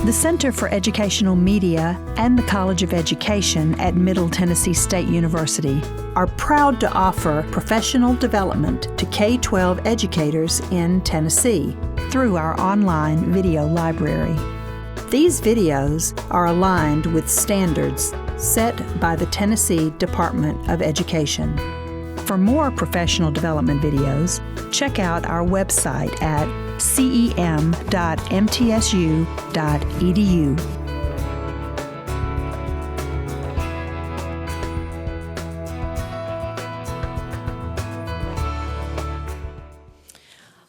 The Center for Educational Media and the College of Education at Middle Tennessee State University are proud to offer professional development to K-12 educators in Tennessee through our online video library. These videos are aligned with standards set by the Tennessee Department of Education. For more professional development videos, check out our website at cem.mtsu.edu.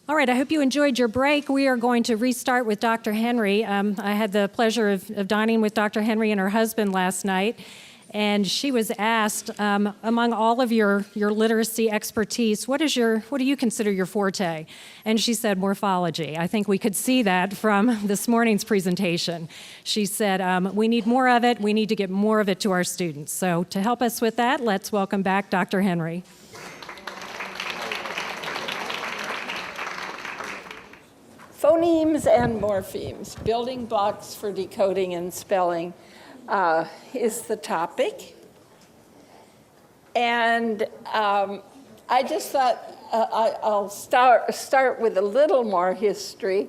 All right, I hope you enjoyed your break. We are going to restart with Dr. Henry. I had the pleasure of dining with Dr. Henry and her husband last night, and she was asked, among all of your literacy expertise, what do you consider your forte? And she said morphology. I think we could see that from this morning's presentation. She said, we need more of it. We need to get more of it to our students. So to help us with that, let's welcome back Dr. Henry. Phonemes and morphemes, building blocks for decoding and spelling, is the topic. And I just thought I'll start with a little more history.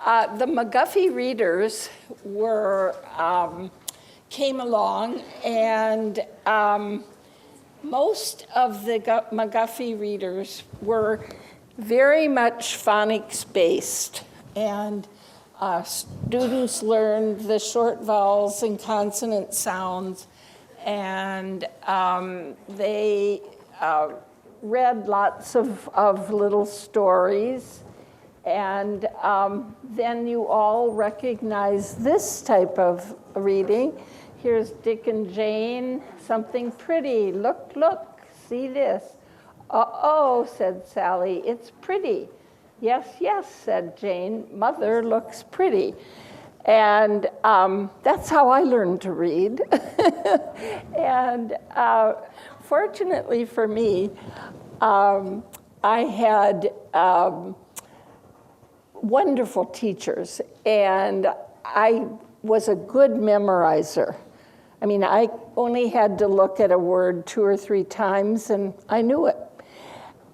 The McGuffey readers came along, and most of the McGuffey readers were very much phonics based, and students learned the short vowels and consonant sounds, and they read lots of little stories, and then you all recognize this type of reading. Here's Dick and Jane, something pretty, look, see this. Uh-oh, said Sally, it's pretty. Yes, said Jane, mother looks pretty. And that's how I learned to read. And fortunately for me, I had wonderful teachers, and I was a good memorizer. I mean, I only had to look at a word 2 or 3 times, and I knew it.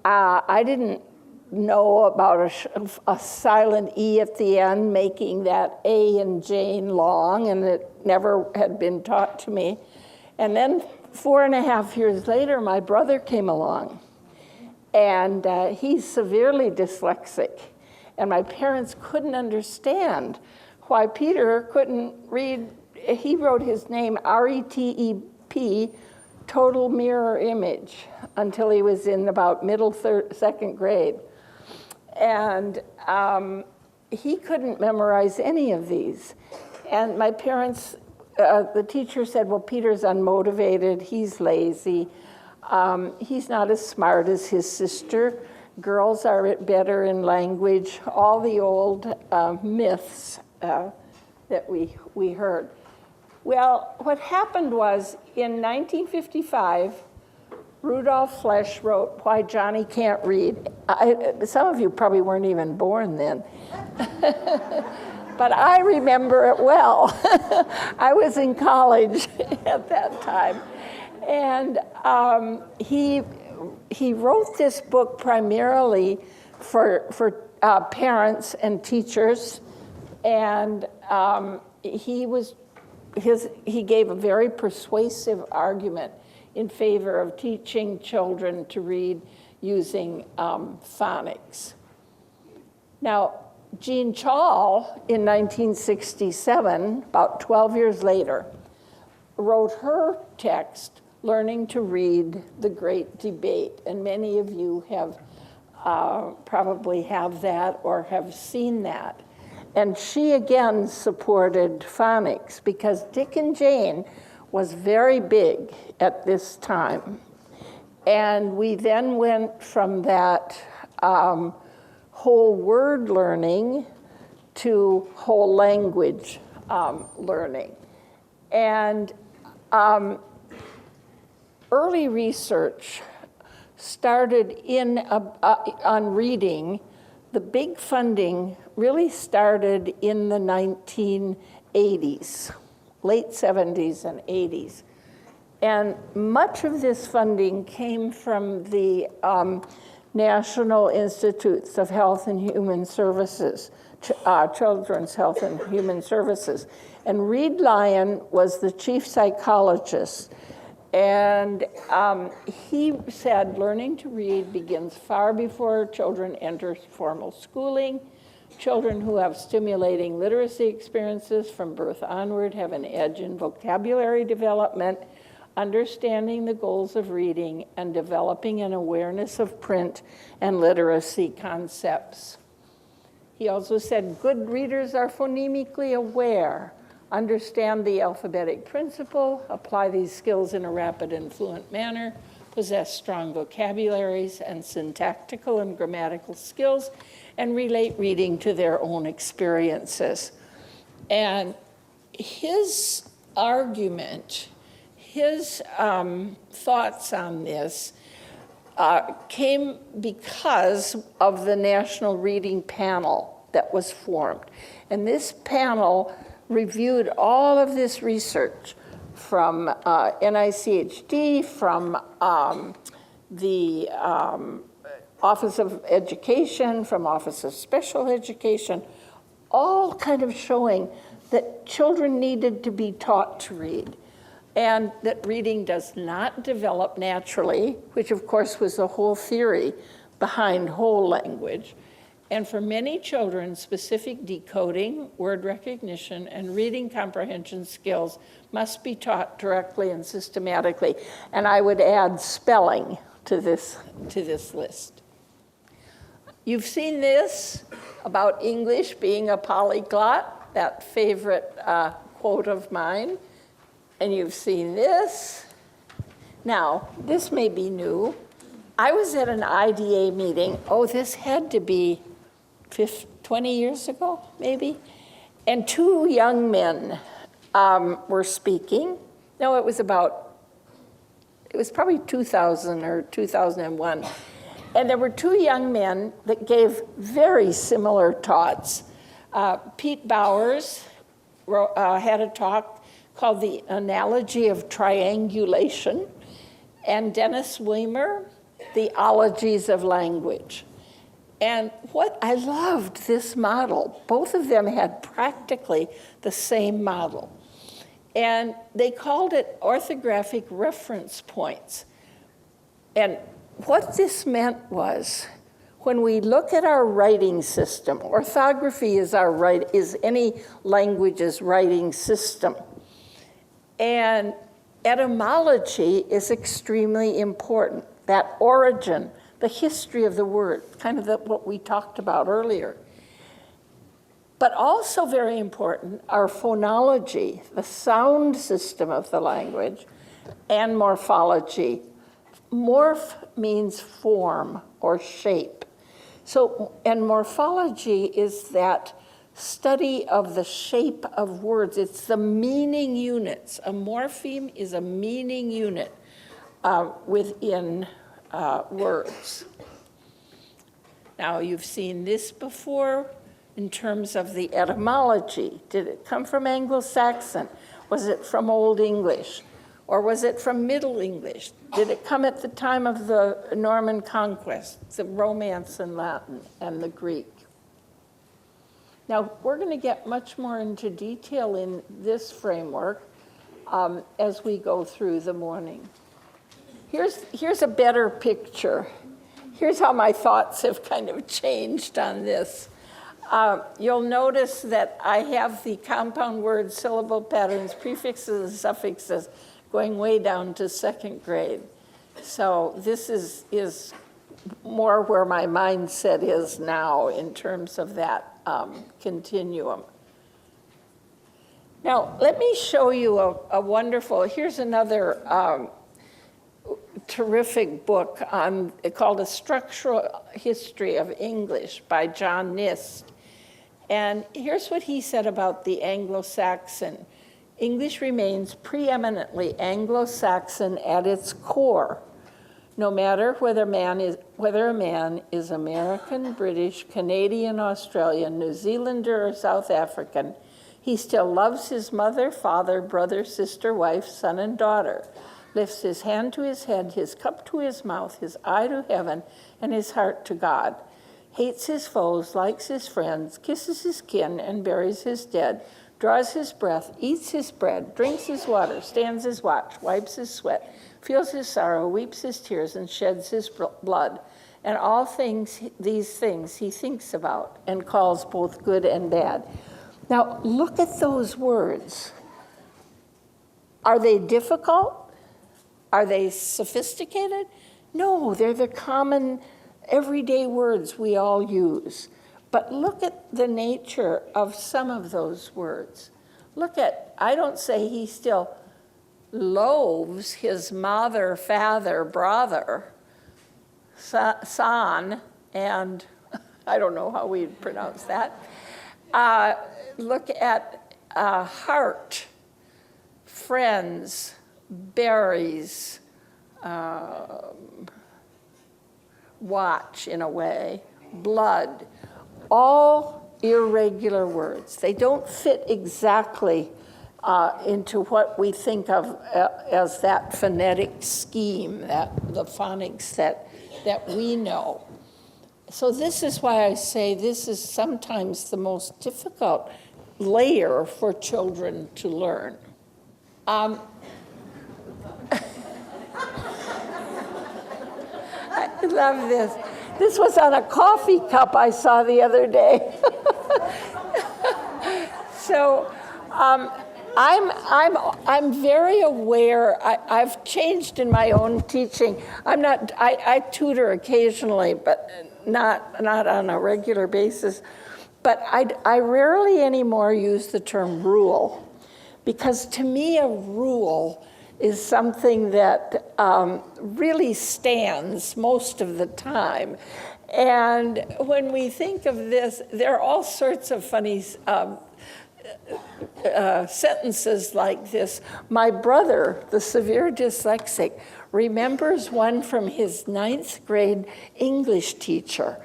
I didn't know about a silent E at the end, making that A in Jane long, and it never had been taught to me. And then 4.5 years later, my brother came along, and he's severely dyslexic. And my parents couldn't understand why Peter couldn't read. He wrote his name R-E-T-E-P, total mirror image, until he was in about second grade. And he couldn't memorize any of these. And my parents, the teacher said, well, Peter's unmotivated, he's lazy, he's not as smart as his sister, girls are better in language, all the old myths that we heard. Well, what happened was, in 1955, Rudolf Flesch wrote Why Johnny Can't Read. Some of you probably weren't even born then. But I remember it well. I was in college at that time. And he wrote this book primarily for parents and teachers. And he gave a very persuasive argument in favor of teaching children to read using phonics. Now, Jean Chall, in 1967, about 12 years later, wrote her text, Learning to Read, The Great Debate. And many of you have probably have that or have seen that. And she again supported phonics because Dick and Jane was very big at this time. And we then went from that whole word learning to whole language learning. And early research started on reading. The big funding really started in the 1980s 80s, late 70s and 80s. And much of this funding came from the National Institutes of Health and Human Services, Children's Health and Human Services. And Reed Lyon was the chief psychologist. And he said learning to read begins far before children enter formal schooling. Children who have stimulating literacy experiences from birth onward have an edge in vocabulary development, understanding the goals of reading, and developing an awareness of print and literacy concepts. He also said good readers are phonemically aware, understand the alphabetic principle, apply these skills in a rapid and fluent manner, possess strong vocabularies and syntactical and grammatical skills, and relate reading to their own experiences. And his argument, his thoughts on this came because of the National Reading Panel that was formed. And this panel reviewed all of this research from NICHD, from the Office of Education, from Office of Special Education, all kind of showing that children needed to be taught to read, and that reading does not develop naturally, which of course was the whole theory behind whole language. And for many children, specific decoding, word recognition, and reading comprehension skills must be taught directly and systematically. And I would add spelling to this list. You've seen this about English being a polyglot, that favorite quote of mine. And you've seen this. Now, this may be new. I was at an IDA meeting. Oh, this had to be 20 years ago, maybe. And two young men were speaking. No, it was probably 2000 or 2001. And there were two young men that gave very similar talks. Pete Bowers had a talk called The Analogy of Triangulation, and Dennis Weimer, The Ologies of Language. And what I loved this model, both of them had practically the same model. And they called it orthographic reference points. And what this meant was, when we look at our writing system, orthography is any language's writing system. And etymology is extremely important. That origin, the history of the word, kind of what we talked about earlier. But also very important are phonology, the sound system of the language, and morphology. Morph means form or shape. And morphology is that study of the shape of words. It's the meaning units. A morpheme is a meaning unit within words. Now, you've seen this before in terms of the etymology. Did it come from Anglo-Saxon? Was it from Old English? Or was it from Middle English? Did it come at the time of the Norman conquest, the Romance in Latin, and the Greek? Now, we're going to get much more into detail in this framework as we go through the morning. Here's a better picture. Here's how my thoughts have kind of changed on this. You'll notice that I have the compound words, syllable patterns, prefixes, and suffixes going way down to second grade. So this is more where my mindset is now in terms of that continuum. Now, let me show you a wonderful, here's another terrific book called A Structural History of English by John Nist. And here's what he said about the Anglo-Saxon. English remains preeminently Anglo-Saxon at its core, no matter whether a man is American, British, Canadian, Australian, New Zealander, or South African. He still loves his mother, father, brother, sister, wife, son, and daughter, lifts his hand to his head, his cup to his mouth, his eye to heaven, and his heart to God. Hates his foes, likes his friends, kisses his kin, and buries his dead, draws his breath, eats his bread, drinks his water, stands his watch, wipes his sweat, feels his sorrow, weeps his tears, and sheds his blood. And all these things he thinks about and calls both good and bad. Now, look at those words. Are they difficult? Are they sophisticated? No, they're the common everyday words we all use. But look at the nature of some of those words. Look at, I don't say he still loathes his mother, father, brother, son, and I don't know how we'd pronounce that. Look at heart, friends, berries, watch in a way, blood, all irregular words. They don't fit exactly into what we think of as that phonetic scheme, the phonics that we know. So this is why I say this is sometimes the most difficult layer for children to learn. I love this. This was on a coffee cup I saw the other day. So I'm very aware. I've changed in my own teaching. I tutor occasionally, but not on a regular basis. But I rarely anymore use the term rule, because to me a rule is something that really stands most of the time. And when we think of this, there are all sorts of funny sentences like this. My brother, the severe dyslexic, remembers one from his 9th grade English teacher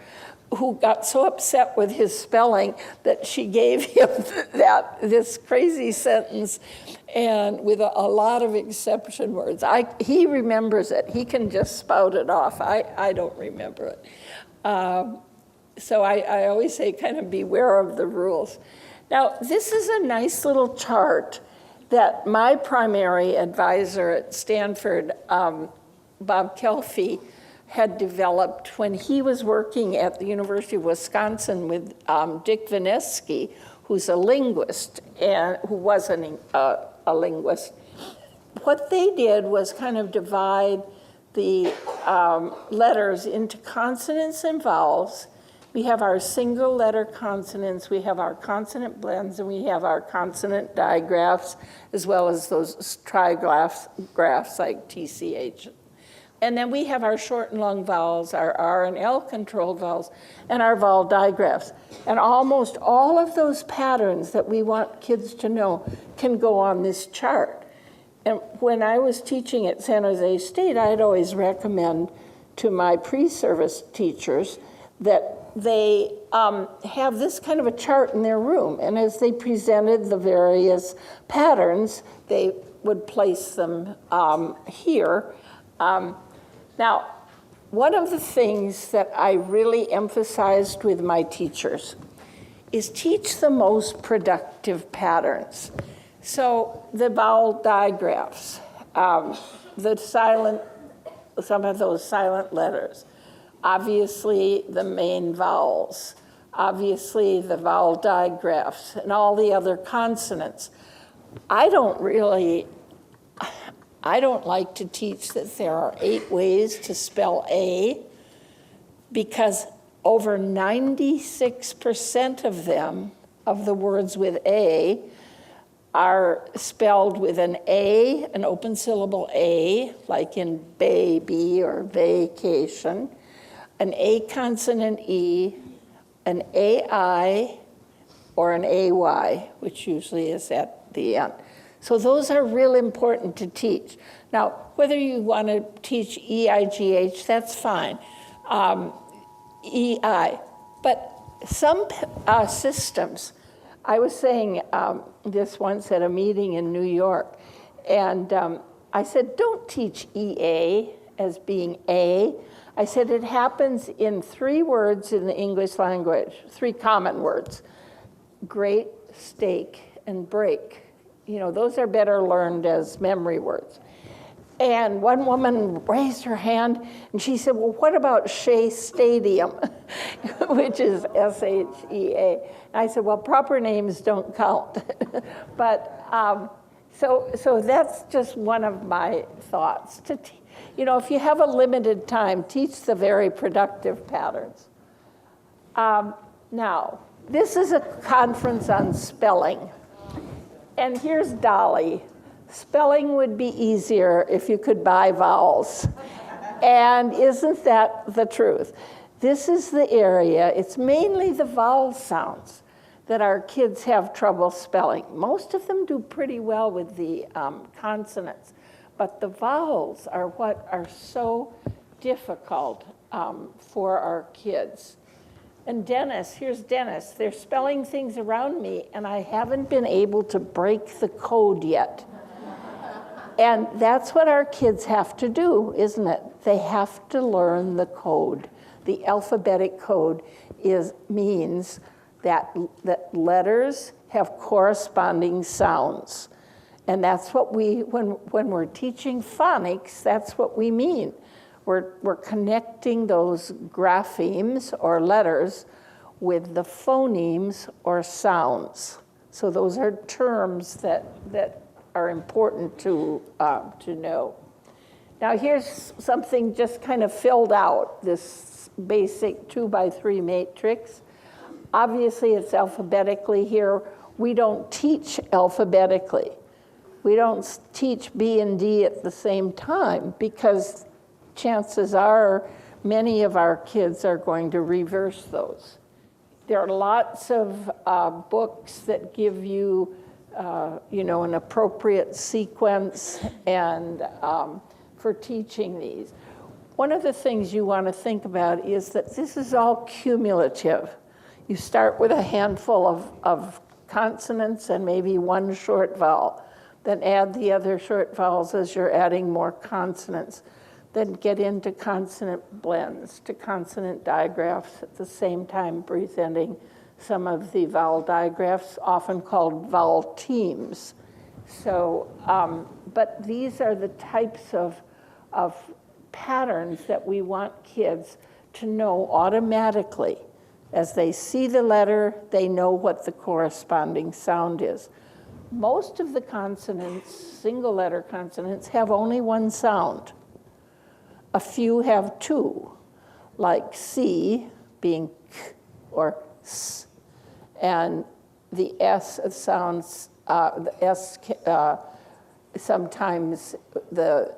who got so upset with his spelling that she gave him this crazy sentence and with a lot of exception words. He remembers it. He can just spout it off. I don't remember it. So I always say kind of beware of the rules. Now, this is a nice little chart that my primary advisor at Stanford, Bob Kelfie, had developed when he was working at the University of Wisconsin with Dick Vinesky, who's a linguist and who wasn't a linguist. What they did was kind of divide the letters into consonants and vowels. We have our single letter consonants, we have our consonant blends, and we have our consonant digraphs, as well as those trigraphs like TCH. And then we have our short and long vowels, our R and L controlled vowels, and our vowel digraphs. And almost all of those patterns that we want kids to know can go on this chart. And when I was teaching at San Jose State, I'd always recommend to my pre-service teachers that they have this kind of a chart in their room. And as they presented the various patterns, they would place them here. Now, one of the things that I really emphasized with my teachers is teach the most productive patterns. So the vowel digraphs, some of those silent letters, obviously the main vowels, obviously the vowel digraphs, and all the other consonants. I don't like to teach that there are 8 ways to spell A, because over 96% of them, of the words with A, are spelled with an A, an open syllable A, like in baby or vacation, an A consonant E, an AI, or an AY, which usually is at the end. So those are real important to teach. Now, whether you want to teach EIGH, that's fine, EI. But some systems I was saying this once at a meeting in New York, and I said, don't teach EA as being A. I said, it happens in 3 words in the English language, 3 common words: great, steak, and break. You know, those are better learned as memory words. And one woman raised her hand, and she said, well, what about Shea Stadium, which is S-H-E-A? And I said, well, proper names don't count. But so that's just one of my thoughts. You know, if you have a limited time, teach the very productive patterns. Now, this is a conference on spelling. And here's Dolly. Spelling would be easier if you could buy vowels. And isn't that the truth? This is the area, it's mainly the vowel sounds that our kids have trouble spelling. Most of them do pretty well with the consonants, but the vowels are what are so difficult for our kids. And Dennis, here's Dennis. They're spelling things around me, and I haven't been able to break the code yet. And that's what our kids have to do, isn't it? They have to learn the code. The alphabetic code means that letters have corresponding sounds. And that's what when we're teaching phonics, that's what we mean. We're connecting those graphemes or letters with the phonemes or sounds. So those are terms that are important to know. Now here's something just kind of filled out, this basic 2x3 matrix. Obviously it's alphabetically here. We don't teach alphabetically. We don't teach B and D at the same time because chances are many of our kids are going to reverse those. There are lots of books that give you an appropriate sequence and for teaching these. One of the things you want to think about is that this is all cumulative. You start with a handful of consonants and maybe one short vowel, then add the other short vowels as you're adding more consonants, then get into consonant blends, to consonant digraphs at the same time, breath-ending some of the vowel digraphs, often called vowel teams. So, but these are the types of patterns that we want kids to know automatically. As they see the letter, they know what the corresponding sound is. Most of the consonants, single letter consonants, have only one sound. A few have 2, like C being K or S. And the S sounds, the S, sometimes the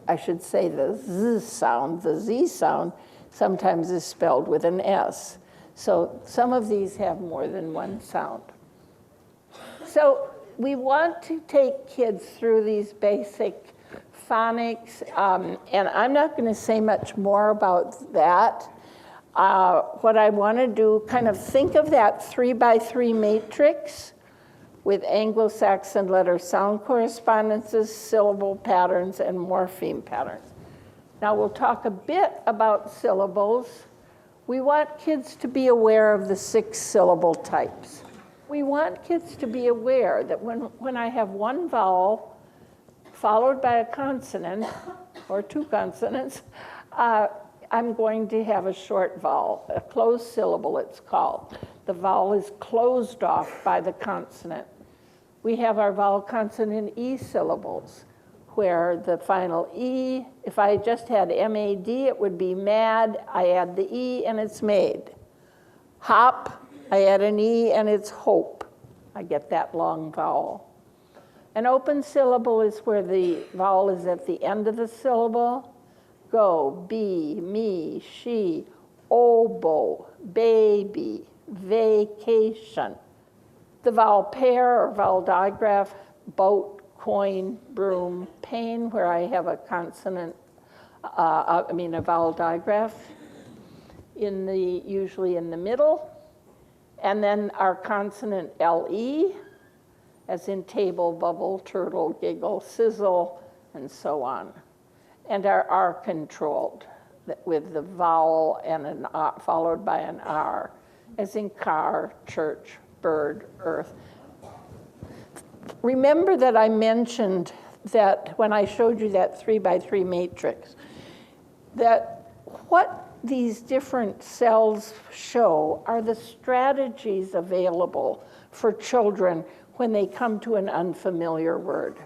Z sound, the Z sound, sometimes is spelled with an S. So some of these have more than one sound. So we want to take kids through these basic phonics, and I'm not going to say much more about that. What I want to do, kind of think of that 3x3 matrix with Anglo-Saxon letter sound correspondences, syllable patterns, and morpheme patterns. Now we'll talk a bit about syllables. We want kids to be aware of the 6 syllable types. We want kids to be aware that when I have one vowel followed by a consonant, or 2 consonants, I'm going to have a short vowel, a closed syllable it's called. The vowel is closed off by the consonant. We have our vowel consonant E syllables, where the final E, if I just had M-A-D, it would be mad. I add the E and it's made. Hop, I add an E and it's hope. I get that long vowel. An open syllable is where the vowel is at the end of the syllable. Go, be, me, she, oboe, baby, vacation. The vowel pair or vowel digraph, boat, coin, broom, pain, where I have a consonant, a vowel digraph, usually in the middle. And then our consonant LE, as in table, bubble, turtle, giggle, sizzle, and so on. And our R controlled, with the vowel and an R, followed by an R, as in car, church, bird, earth. Remember that I mentioned that when I showed you that 3x3 matrix, that what these different cells show are the strategies available for children when they come to an unfamiliar word.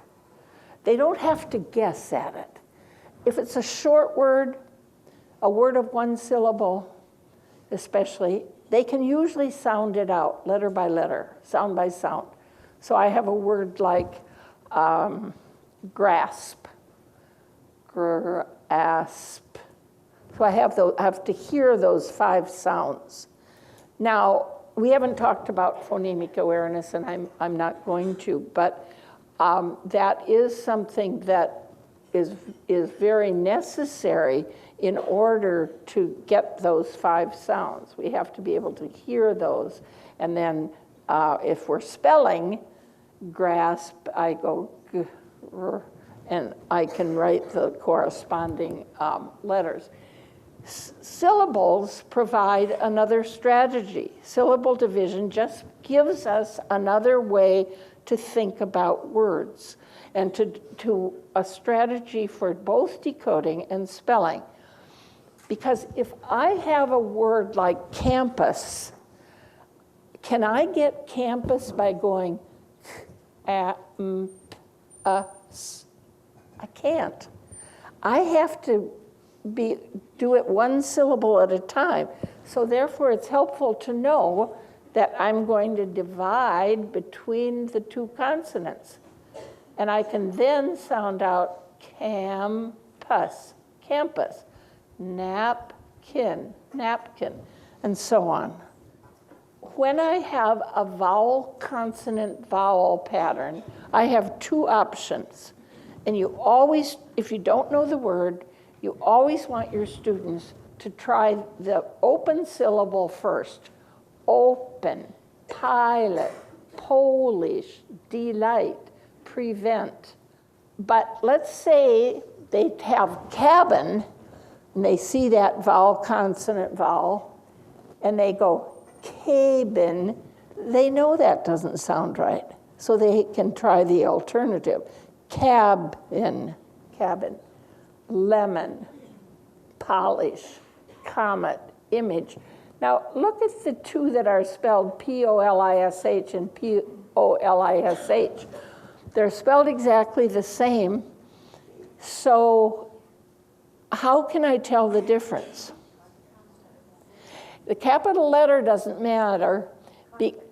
They don't have to guess at it. If it's a short word, a word of one syllable especially, they can usually sound it out letter by letter, sound by sound. So I have a word like grasp, grasp. So I have to hear those 5 sounds. Now, we haven't talked about phonemic awareness, and I'm not going to, but that is something that is very necessary in order to get those 5 sounds. We have to be able to hear those, and then if we're spelling grasp, I go gr, and I can write the corresponding letters. Syllables provide another strategy. Syllable division just gives us another way to think about words and to a strategy for both decoding and spelling. Because if I have a word like campus, can I get campus by going us? I can't. I have to do it one syllable at a time. So therefore, it's helpful to know that I'm going to divide between the 2 consonants. And I can then sound out campus, campus, napkin, napkin, and so on. When I have a vowel, consonant, vowel pattern, I have 2 options. And you always, if you don't know the word, you always want your students to try the open syllable first. Open, pilot, Polish, delight, prevent. But let's say they have cabin, and they see that vowel, consonant, vowel, and they go cabin. They know that doesn't sound right, so they can try the alternative. Cabin, cabin. Lemon, polish, comet, image. Now look at the 2 that are spelled P-O-L-I-S-H and P-O-L-I-S-H. They're spelled exactly the same, so how can I tell the difference? The capital letter doesn't matter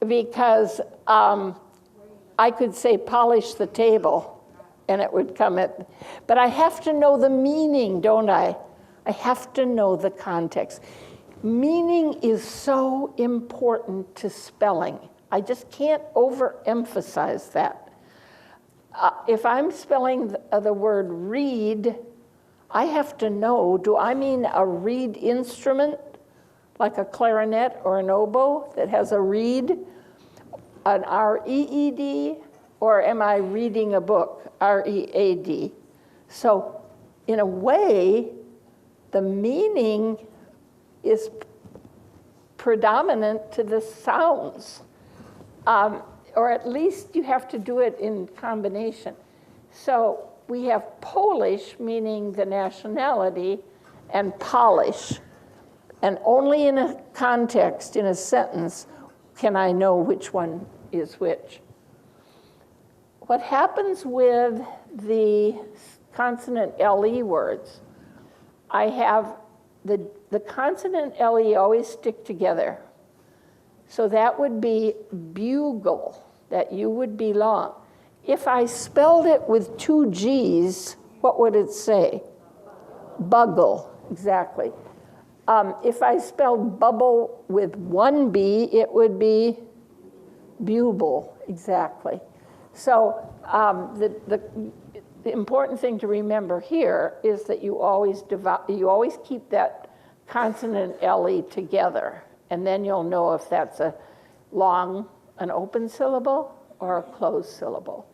because I could say polish the table, and it would come at, but I have to know the meaning, don't I? I have to know the context. Meaning is so important to spelling. I just can't overemphasize that. If I'm spelling the word reed, I have to know, do I mean a reed instrument, like a clarinet or an oboe that has a reed, an R-E-E-D, or am I reading a book, R-E-A-D? So in a way, the meaning is predominant to the sounds, or at least you have to do it in combination. So we have Polish, meaning the nationality, and polish. And only in a context, in a sentence, can I know which one is which. What happens with the consonant LE words, I have the consonant LE always stick together. So that would be bugle, that U would be long. If I spelled it with 2 G's, what would it say? Buggle, exactly. If I spelled bubble with 1 B, it would be buble, exactly. So the important thing to remember here is that you always keep that consonant LE together, and then you'll know if that's long, an open syllable, or a closed syllable.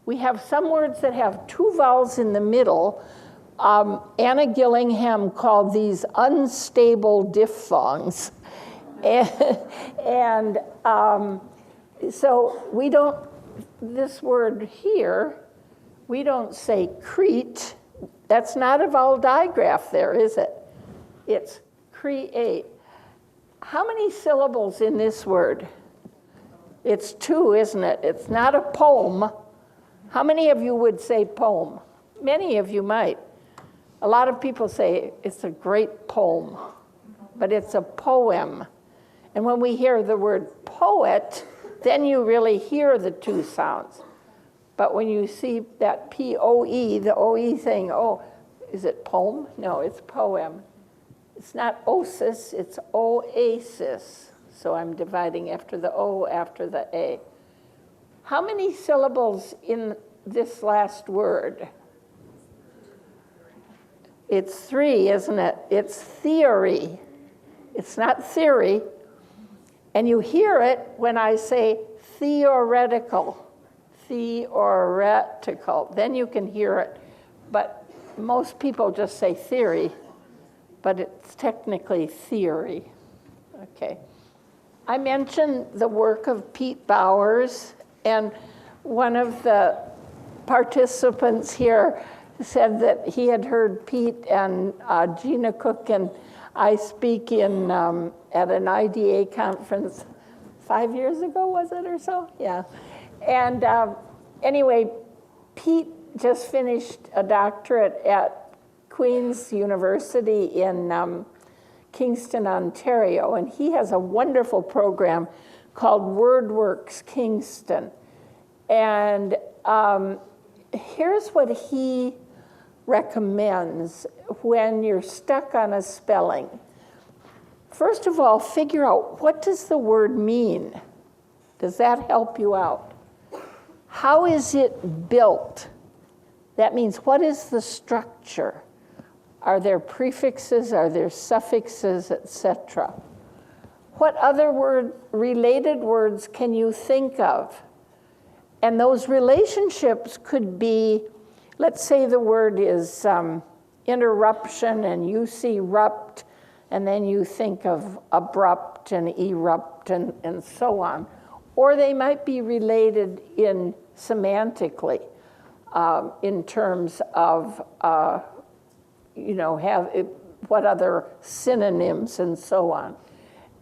We have some words that have two vowels in the middle. Anna Gillingham called these unstable diphthongs. So we don't, this word here, we don't say Crete. That's not a vowel digraph there, is it? It's create. How many syllables in this word? It's two, isn't it? It's not a poem. How many of you would say poem? Many of you might. A lot of people say it's a great poem, but it's a poem. And when we hear the word poet, then you really hear the two sounds. But when you see that P-O-E, the O-E thing, oh, is it poem? No, it's poem. It's not oasis, it's oasis. So I'm dividing after the O, after the A. How many syllables in this last word? It's three, isn't it? It's theory. It's not theory. And you hear it when I say theoretical. Theoretical. Then you can hear it. But most people just say theory, but it's technically theory. Okay. I mentioned the work of Pete Bowers, and one of the participants here said that he had heard Pete and Gina Cook and I speak in at an IDA conference 5 years ago, was it, or so? Yeah. And anyway, Pete just finished a doctorate at Queen's University in Kingston, Ontario, and he has a wonderful program called WordWorks Kingston. And here's what he recommends when you're stuck on a spelling. First of all, figure out, what does the word mean? Does that help you out? How is it built? That means, what is the structure? Are there prefixes? Are there suffixes, etc.? What other related words can you think of? And those relationships could be, let's say the word is interruption, and you see rupt, and then you think of abrupt and erupt and so on. Or they might be related in semantically, in terms of, what other synonyms and so on.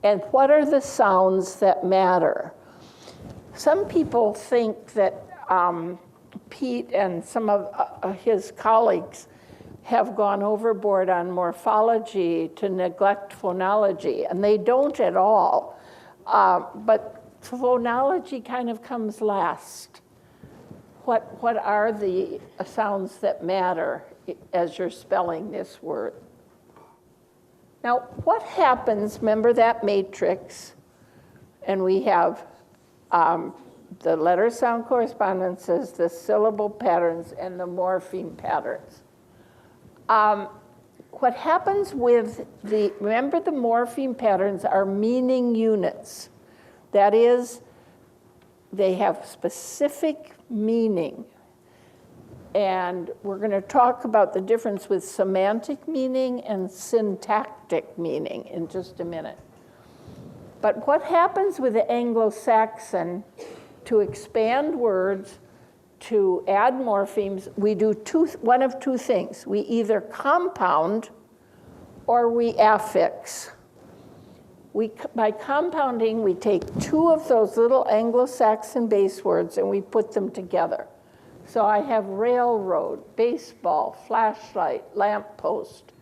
And what are the sounds that matter? Some people think that Pete and some of his colleagues have gone overboard on morphology to neglect phonology, and they don't at all. But phonology kind of comes last. What are the sounds that matter as you're spelling this word? Now, what happens, remember that matrix, and we have the letter sound correspondences, the syllable patterns, and the morpheme patterns. What happens with remember the morpheme patterns are meaning units. That is, they have specific meaning. And we're going to talk about the difference with semantic meaning and syntactic meaning in just a minute. But what happens with the Anglo-Saxon, to expand words, to add morphemes, we do one of two things. We either compound or we affix. By compounding, we take two of those little Anglo-Saxon base words and we put them together. So I have railroad, baseball, flashlight, lamppost,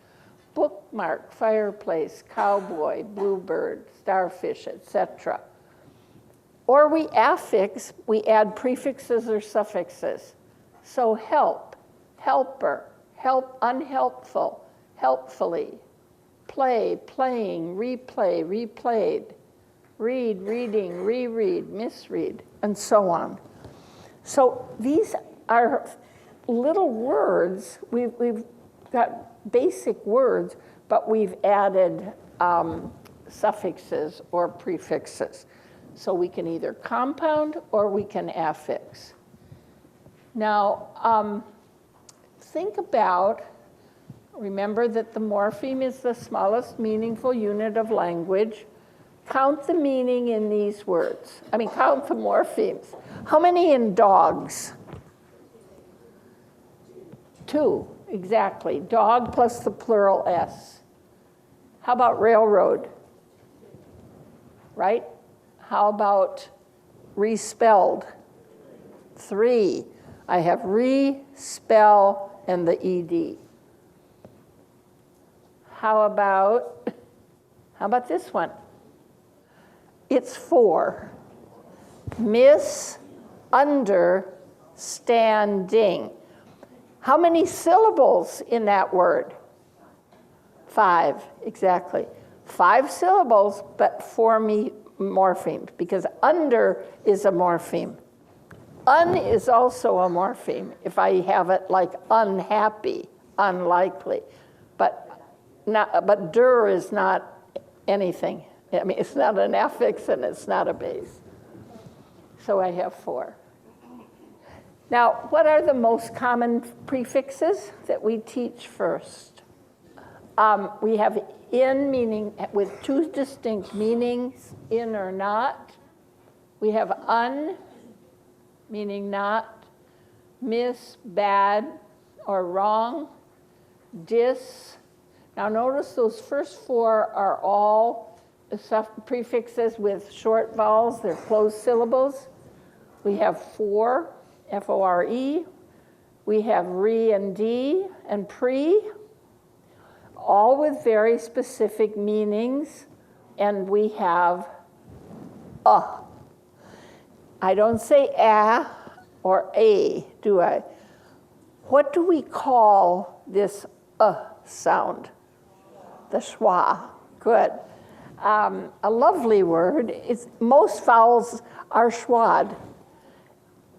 bookmark, fireplace, cowboy, bluebird, starfish, etc. Or we affix, we add prefixes or suffixes. So help, helper, help, unhelpful, helpfully, play, playing, replay, replayed, read, reading, reread, misread, and so on. So these are little words. We've got basic words, but we've added suffixes or prefixes. So we can either compound or we can affix. Now, think about, remember that the morpheme is the smallest meaningful unit of language. Count the meaning in these words. Count the morphemes. How many in dogs? 2, exactly. Dog plus the plural S. How about railroad? Right? How about respelled? 3. I have re, spell, and the ED. How about this one? It's 4. Miss, understanding. How many syllables in that word? 5, exactly. 5 syllables, but 4 morphemes, because under is a morpheme. Un is also a morpheme if I have it like unhappy, unlikely. But der is not anything. It's not an affix and it's not a base. So I have 4. Now, what are the most common prefixes that we teach first? We have in, meaning with 2 distinct meanings, in or not. We have un, meaning not. Miss, bad or wrong. Dis. Now notice those first 4 are all prefixes with short vowels. They're closed syllables. We have 4, F-O-R-E. We have re and d and pre, all with very specific meanings. And we have I don't say a or a, do I? What do we call this sound? The schwa. Good. A lovely word. Most vowels are schwad.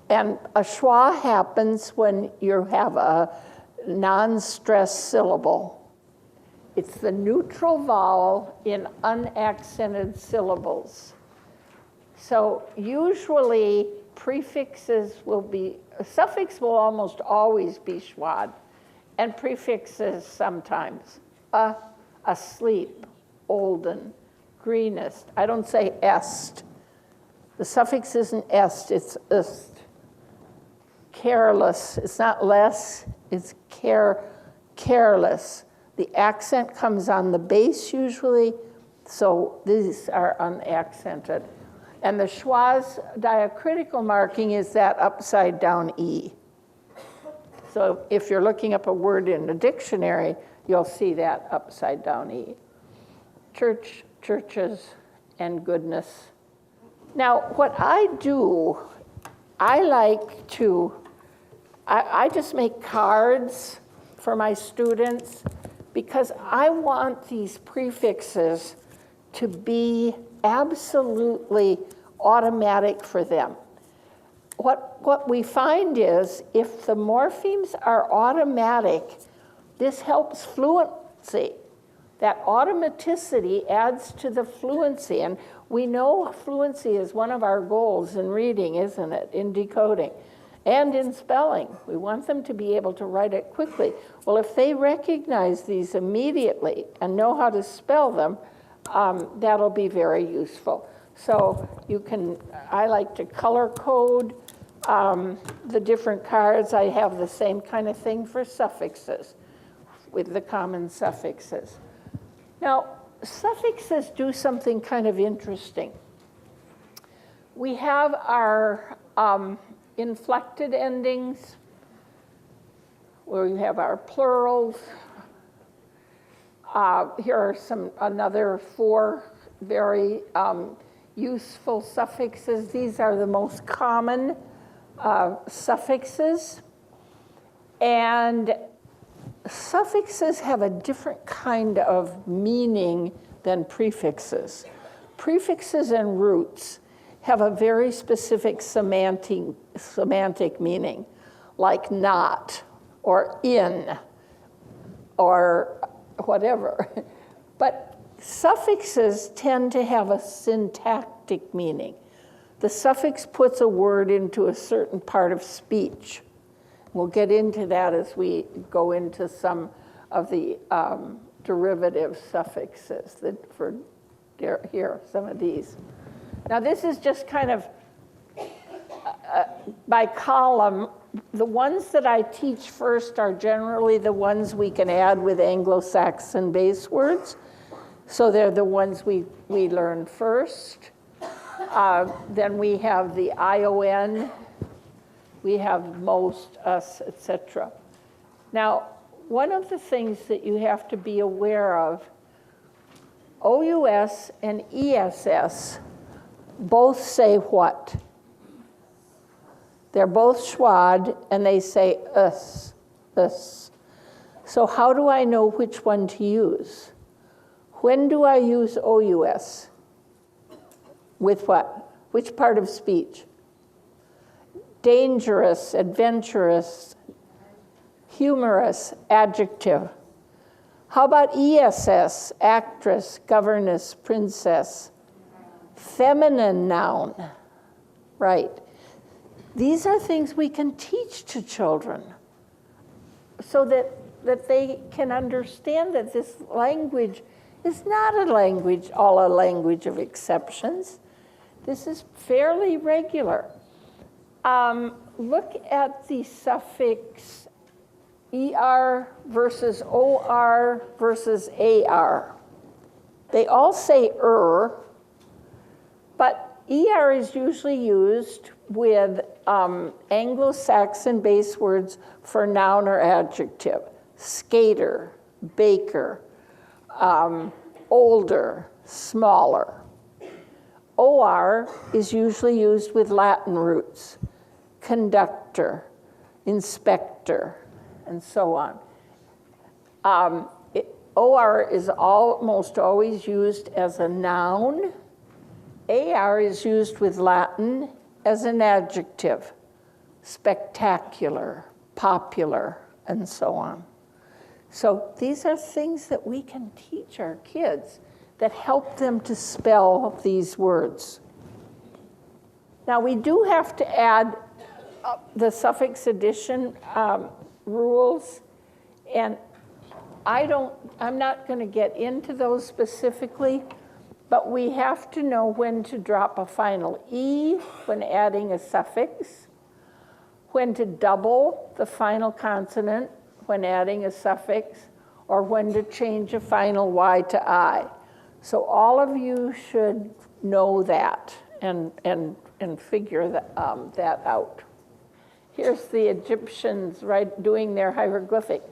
And a schwa happens when you have a non-stressed syllable. It's the neutral vowel in unaccented syllables. So usually prefixes will be, a suffix will almost always be schwad, and prefixes sometimes. Asleep, olden, greenest. I don't say est. The suffix isn't est, it's ist. Careless, it's not less, it's careless. The accent comes on the base usually, so these are unaccented. And the schwa's diacritical marking is that upside down E. So if you're looking up a word in a dictionary, you'll see that upside down E. Church, churches, and goodness. Now, what I do, I just make cards for my students because I want these prefixes to be absolutely automatic for them. What we find is if the morphemes are automatic, this helps fluency. That automaticity adds to the fluency, and we know fluency is one of our goals in reading, isn't it? In decoding and in spelling. We want them to be able to write it quickly. Well, if they recognize these immediately and know how to spell them, that'll be very useful. So I like to color code the different cards. I have the same kind of thing for suffixes with the common suffixes. Now, suffixes do something kind of interesting. We have our inflected endings, where we have our plurals. Here are another 4 very useful suffixes. These are the most common suffixes. And suffixes have a different kind of meaning than prefixes. Prefixes and roots have a very specific semantic meaning, like not, or in, or whatever. But suffixes tend to have a syntactic meaning. The suffix puts a word into a certain part of speech. We'll get into that as we go into some of the derivative suffixes here, some of these. Now this is just kind of by column. The ones that I teach first are generally the ones we can add with Anglo-Saxon base words. So they're the ones we learn first. Then we have the ION, we have most, us, etc. Now, one of the things that you have to be aware of, OUS and ESS both say what? They're both schwad, and they say us, us. So how do I know which one to use? When do I use OUS? With what? Which part of speech? Dangerous, adventurous, humorous, adjective. How about ESS? Actress, governess, princess. Feminine noun. Right. These are things we can teach to children so that they can understand that this language is not a language of exceptions. This is fairly regular. Look at the suffix ER versus OR versus AR. They all say but ER is usually used with Anglo-Saxon base words for noun or adjective. Skater, baker, older, smaller. OR is usually used with Latin roots. Conductor, inspector, and so on. OR is almost always used as a noun. AR is used with Latin as an adjective. Spectacular, popular, and so on. So these are things that we can teach our kids that help them to spell these words. Now we do have to add the suffix addition rules, and I'm not going to get into those specifically, but we have to know when to drop a final E when adding a suffix, when to double the final consonant when adding a suffix, or when to change a final Y to I. So all of you should know that and figure that out. Here's the Egyptians doing their hieroglyphic.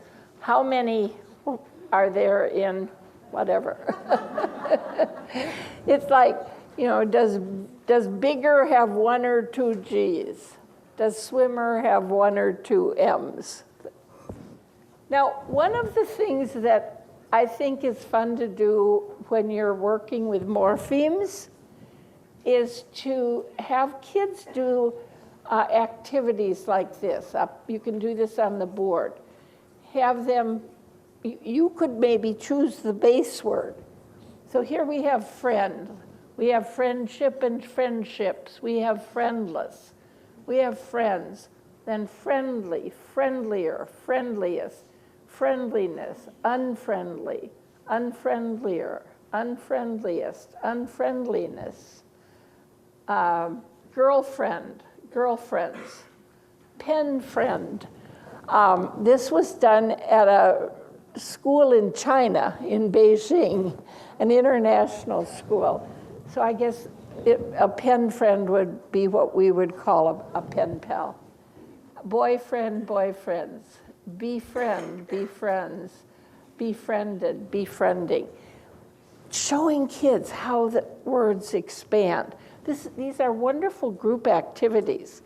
How many are there in whatever? It's like, does bigger have 1 or 2 G's? Does swimmer have 1 or 2 M's? Now, one of the things that I think is fun to do when you're working with morphemes is to have kids do activities like this. You can do this on the board. Have them, you could maybe choose the base word. So here we have friend. We have friendship and friendships. We have friendless. We have friends. Then friendly, friendlier, friendliest, friendliness, unfriendly, unfriendlier, unfriendliest, unfriendliness, girlfriend, girlfriends, pen friend. This was done at a school in China, in Beijing, an international school. So I guess a pen friend would be what we would call a pen pal. Boyfriend, boyfriends, befriend, befriends, befriended, befriending. Showing kids how the words expand. These are wonderful group activities.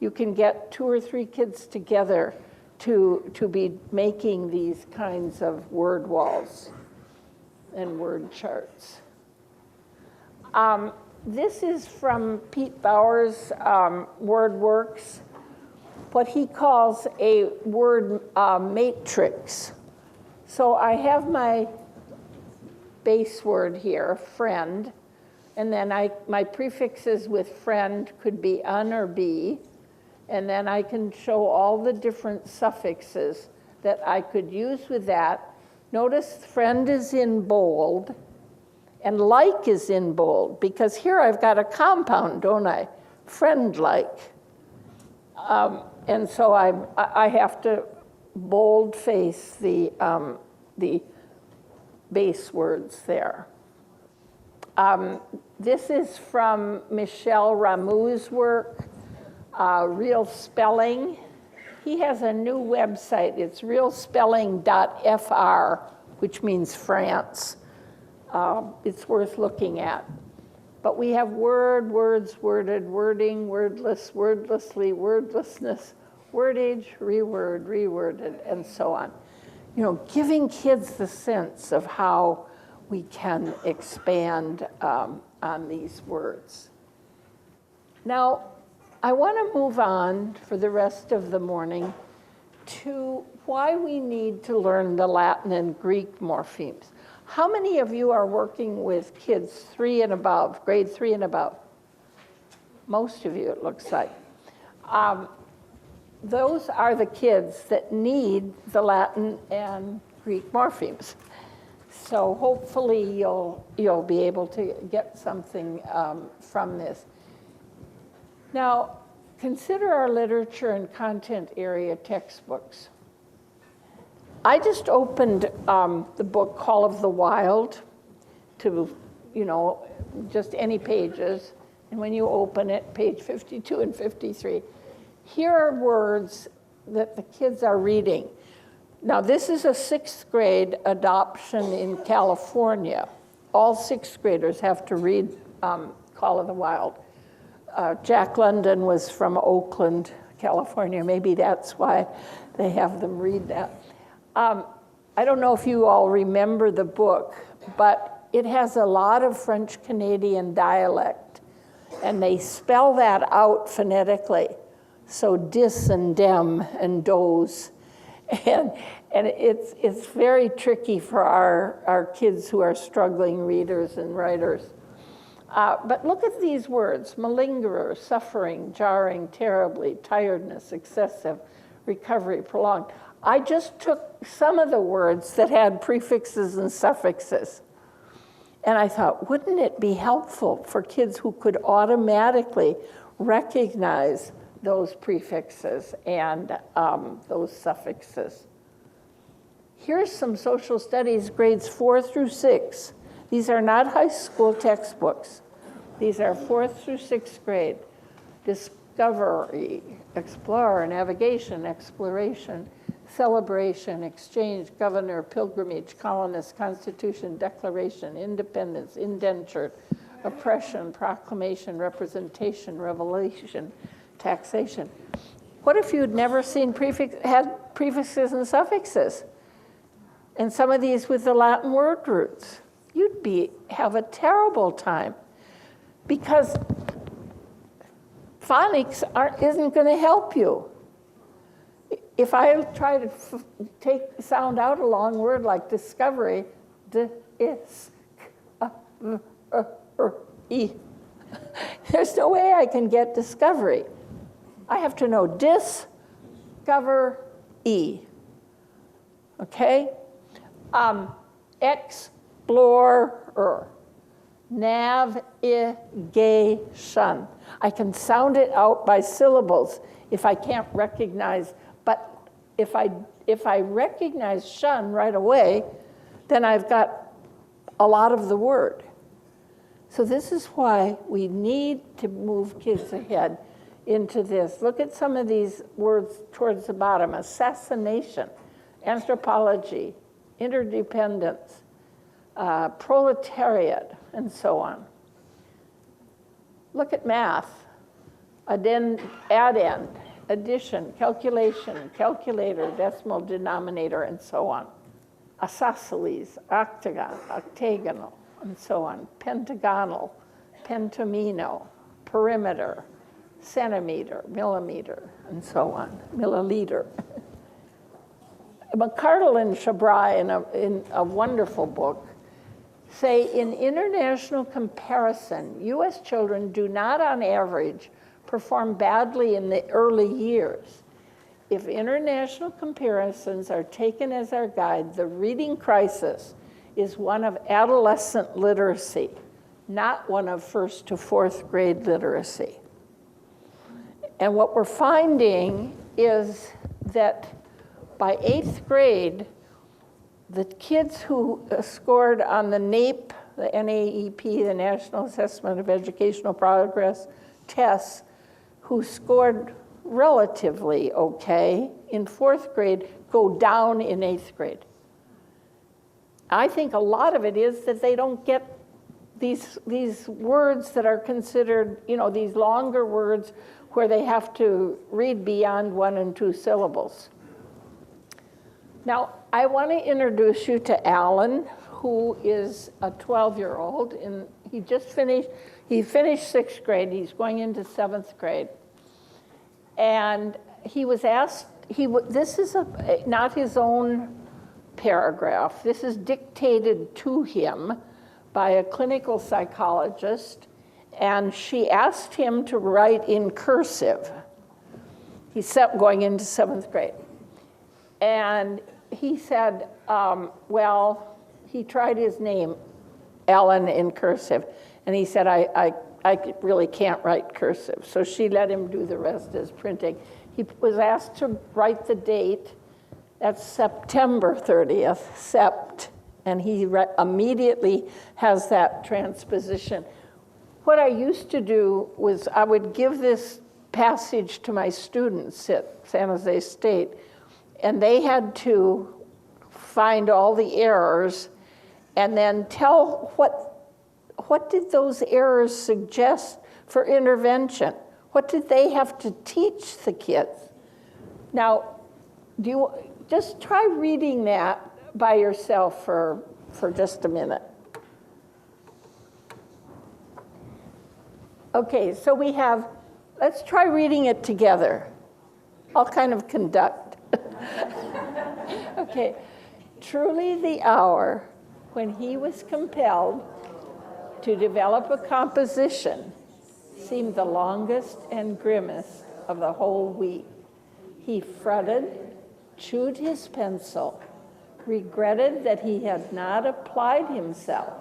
You can get 2 or 3 kids together to be making these kinds of word walls and word charts. This is from Pete Bauer's WordWorks, what he calls a word matrix. So I have my base word here, friend, And then my prefixes with friend could be un or be. And then I can show all the different suffixes that I could use with that. Notice friend is in bold and like is in bold, because here I've got a compound, don't I? Friend-like. And so I have to bold-face the base words there. This is from Michel Ramou's work, Real Spelling. He has a new website. It's realspelling.fr, which means France. It's worth looking at. But we have word, words, worded, wording, wordless, wordlessly, wordlessness, wordage, reword, reworded, and so on. You know, giving kids the sense of how we can expand on these words. Now, I want to move on for the rest of the morning to why we need to learn the Latin and Greek morphemes. How many of you are working with kids 3 and above, grade 3 and above? Most of you, it looks like. Those are the kids that need the Latin and Greek morphemes. So hopefully you'll be able to get something from this. Now, consider our literature and content area textbooks. I just opened the book Call of the Wild to, just any pages. And when you open it, page 52 and 53, here are words that the kids are reading. Now, this is a 6th grade adoption in California. All 6th graders have to read Call of the Wild. Jack London was from Oakland, California. Maybe that's why they have them read that. I don't know if you all remember the book, but it has a lot of French-Canadian dialect, and they spell that out phonetically. So dis and dem and dos. And it's very tricky for our kids who are struggling readers and writers. But look at these words: malingerer, suffering, jarring, terribly, tiredness, excessive, recovery, prolonged. I just took some of the words that had prefixes and suffixes. And I thought, wouldn't it be helpful for kids who could automatically recognize those prefixes and those suffixes? Here's some social studies, grades 4 through 6. These are not high school textbooks. These are 4th through 6th grade. Discovery, explore, navigation, exploration, celebration, exchange, governor, pilgrimage, colonist, constitution, declaration, independence, indenture, oppression, proclamation, representation, revelation, taxation. What if you'd never seen had prefixes and suffixes? And some of these with the Latin word roots. You'd have a terrible time, because phonics isn't going to help you. If I try to sound out a long word like discovery, e, there's no way I can get discovery. I have to know discover e. Okay? Explorer, navigation. I can sound it out by syllables if I can't recognize, but if I recognize shun right away, then I've got a lot of the word. So this is why we need to move kids ahead into this. Look at some of these words towards the bottom: assassination, anthropology, interdependence, proletariat, and so on. Look at math: addend, addition, calculation, calculator, decimal denominator, and so on. Isosceles, octagon, octagonal, and so on. Pentagonal, pentamino, perimeter, centimeter, millimeter, and so on. Milliliter. McCardle and Chabrai, in a wonderful book, say in international comparison, U.S. children do not on average perform badly in the early years. If international comparisons are taken as our guide, the reading crisis is one of adolescent literacy, not one of 1st to 4th grade literacy. And what we're finding is that by 8th grade, the kids who scored on the NAEP, the NAEP, the National Assessment of Educational Progress tests, who scored relatively okay in 4th grade, go down in 8th grade. I think a lot of it is that they don't get these words that are considered, these longer words where they have to read beyond 1 and 2 syllables. Now, I want to introduce you to Alan, who is a 12-year-old, and he finished 6th grade, he's going into 7th grade. And he was asked, this is not his own paragraph, this is dictated to him by a clinical psychologist, and she asked him to write in cursive. He's going into 7th grade. And he said, he tried his name, Alan, in cursive, and he said, I really can't write cursive. So she let him do the rest as printing. He was asked to write the date. That's September 30th, sept, and he immediately has that transposition. What I used to do was I would give this passage to my students at San Jose State, and they had to find all the errors and then tell what did those errors suggest for intervention? What did they have to teach the kids? Now, just try reading that by yourself for just a minute. Okay, so let's try reading it together. I'll kind of conduct. Okay, truly the hour when he was compelled to develop a composition seemed the longest and grimmest of the whole week. He fretted, chewed his pencil, regretted that he had not applied himself,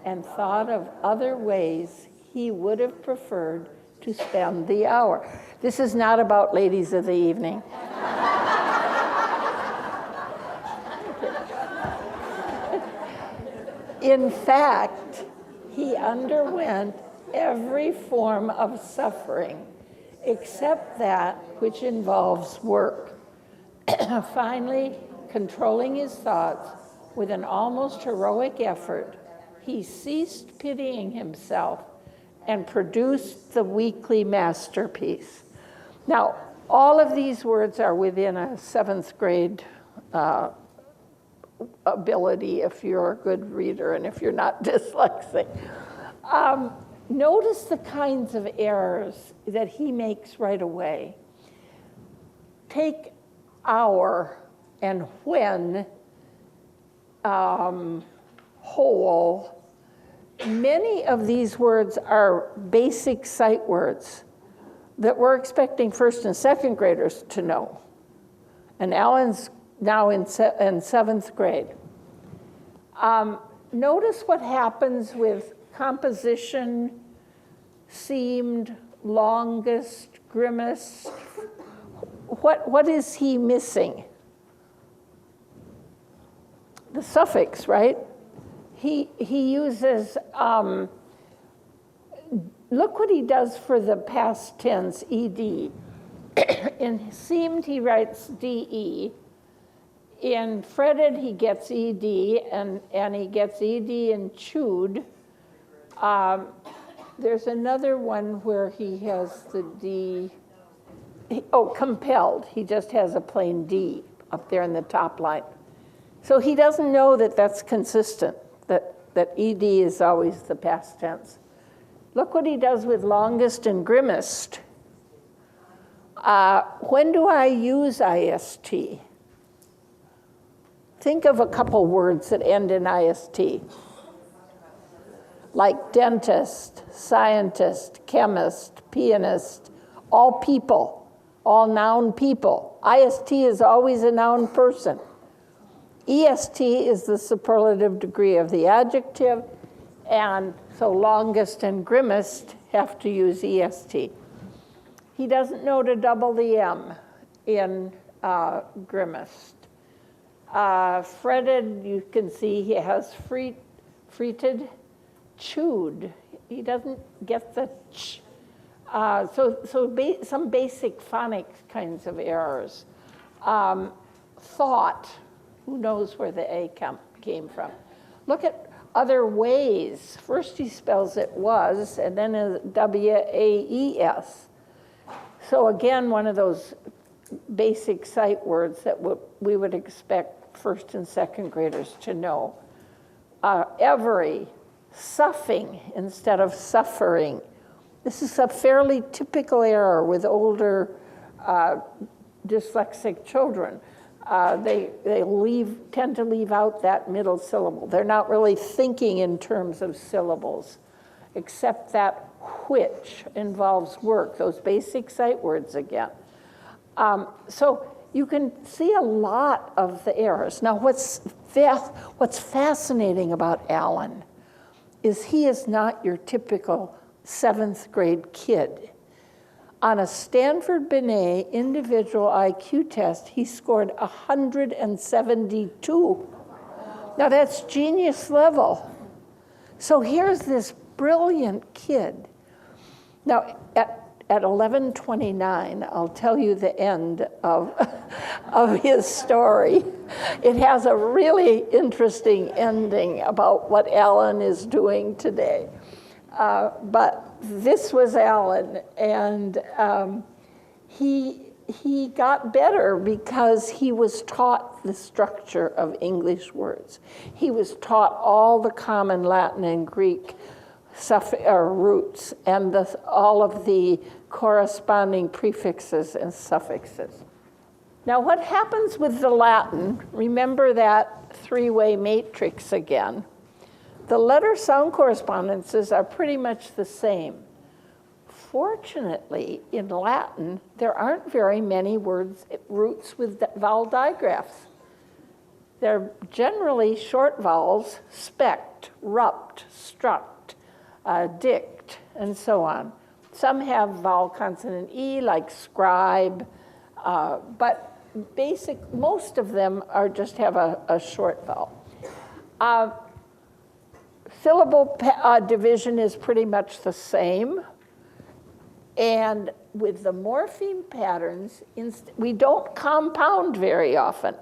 and thought of other ways he would have preferred to spend the hour. This is not about ladies of the evening. In fact, he underwent every form of suffering except that which involves work. Finally, controlling his thoughts with an almost heroic effort, he ceased pitying himself and produced the weekly masterpiece. Now, all of these words are within a 7th grade ability if you're a good reader and if you're not dyslexic. Notice the kinds of errors that he makes right away. Take hour and when, whole. Many of these words are basic sight words that we're expecting 1st and 2nd graders to know. And Alan's now in 7th grade. Notice what happens with composition, seemed, longest, grimmest. What is he missing? The suffix, right? He uses, look what he does for the past tense, ed. In seemed, he writes de. In fretted, he gets ed, and he gets ed in chewed. There's another one where he has the d. Compelled. He just has a plain d up there in the top line. So he doesn't know that that's consistent, that ed is always the past tense. Look what he does with longest and grimmest. When do I use ist? Think of a couple words that end in ist. like dentist, scientist, chemist, pianist, all people, all noun people. IST is always a noun person. EST is the superlative degree of the adjective, and so longest and grimmest have to use EST. He doesn't know to double the M in grimmest. Fretted, you can see he has freeted, chewed. He doesn't get the ch. Some basic phonic kinds of errors. Thought, who knows where the A came from? Look at other ways. First he spells it was, and then a W-A-E-S. So again, one of those basic sight words that we would expect first and second graders to know. Every, suffing instead of suffering. This is a fairly typical error with older dyslexic children. They tend to leave out that middle syllable. They're not really thinking in terms of syllables, except that which involves work, those basic sight words again. So you can see a lot of the errors. Now, what's fascinating about Alan is he is not your typical 7th grade kid. On a Stanford Binet individual IQ test, he scored 172. Now that's genius level. So here's this brilliant kid. Now at 11:29, I'll tell you the end of his story. It has a really interesting ending about what Alan is doing today. But this was Alan, and he got better because he was taught the structure of English words. He was taught all the common Latin and Greek roots and all of the corresponding prefixes and suffixes. Now, what happens with the Latin, remember that three-way matrix again. The letter-sound correspondences are pretty much the same. Fortunately, in Latin, there aren't very many roots with vowel digraphs. They're generally short vowels, spect, rupt, struct, dict, and so on. Some have vowel consonant E, like scribe, but most of them just have a short vowel. Syllable division is pretty much the same. And with the morpheme patterns, we don't compound very often.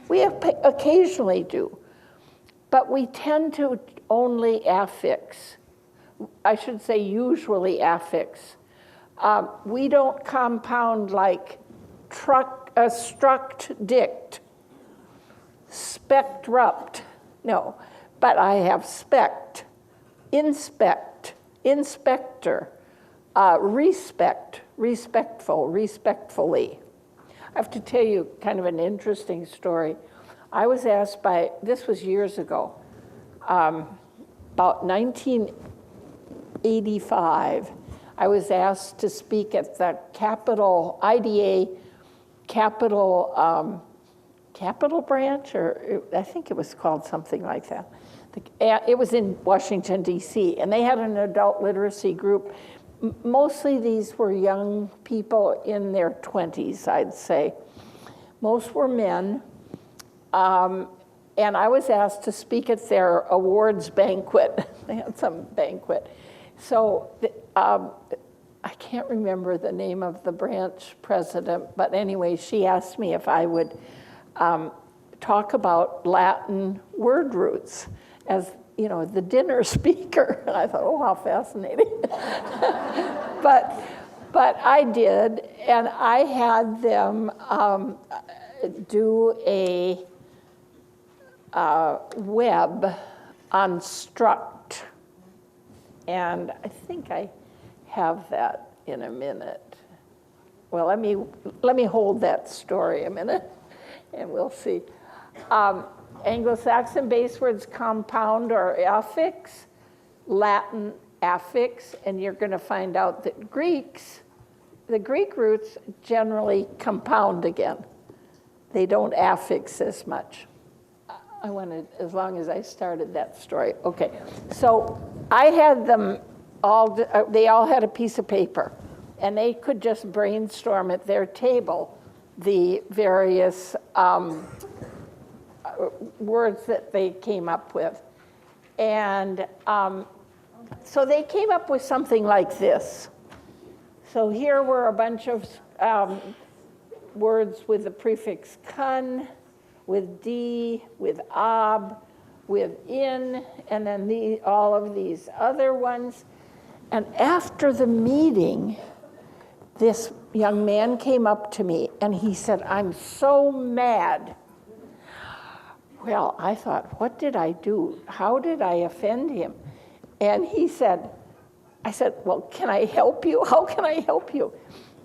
We occasionally do, but we tend to only affix. I should say usually affix. We don't compound like struct, dict, spect, rupt. No, but I have spect, inspect, inspector, respect, respectful, respectfully. I have to tell you kind of an interesting story. I was asked this was years ago, about 1985, I was asked to speak at the IDA Capital Branch, or I think it was called something like that. It was in Washington, D.C., and they had an adult literacy group. Mostly these were young people in their 20s, I'd say. Most were men. And I was asked to speak at their awards banquet. They had some banquet. So I can't remember the name of the branch president, but anyway, she asked me if I would talk about Latin word roots as, you know, the dinner speaker. And I thought, oh, how fascinating. but I did, and I had them do a web on struct. And I think I have that in a minute. Well, let me hold that story a minute, and we'll see. Anglo-Saxon base words compound or affix. Latin affix, and you're going to find out that the Greek roots generally compound again. They don't affix as much. I wanted, as long as I started that story. Okay, so I had them all, they all had a piece of paper, and they could just brainstorm at their table the various words that they came up with. And so they came up with something like this. So here were a bunch of words with the prefix kun, with d, with ob, with in, and then all of these other ones. And after the meeting, this young man came up to me and he said, "I'm so mad." Well, I thought, what did I do? How did I offend him? And he said, I said, "Well, can I help you? How can I help you?"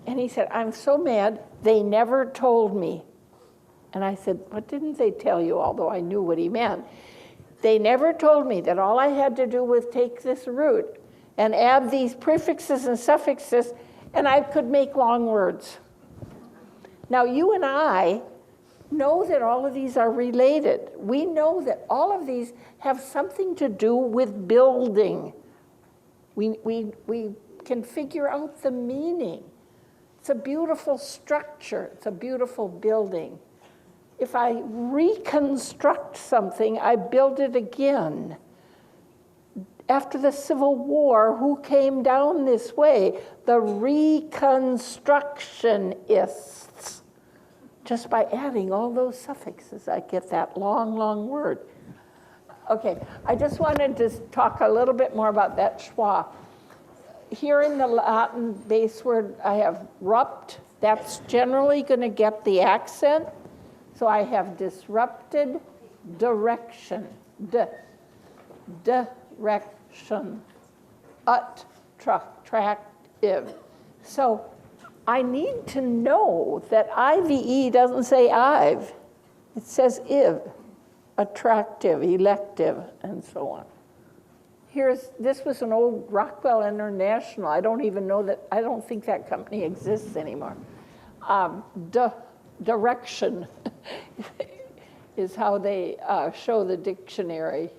And he said, "I'm so mad, they never told me." And I said, "What didn't they tell you?" Although I knew what he meant. "They never told me that all I had to do was take this root and add these prefixes and suffixes, and I could make long words." Now, you and I know that all of these are related. We know that all of these have something to do with building. We can figure out the meaning. It's a beautiful structure. It's a beautiful building. If I reconstruct something, I build it again. After the Civil War, who came down this way? The Reconstructionists. Just by adding all those suffixes, I get that long, long word. Okay, I just wanted to talk a little bit more about that schwa. Here in the Latin base word, I have rupt. That's generally going to get the accent. So I have disrupted direction. Direction. Attractive. So I need to know that IVE doesn't say I've. It says IV. Attractive, elective, and so on. This was an old Rockwell International. I don't think that company exists anymore. Direction is how they show the dictionary.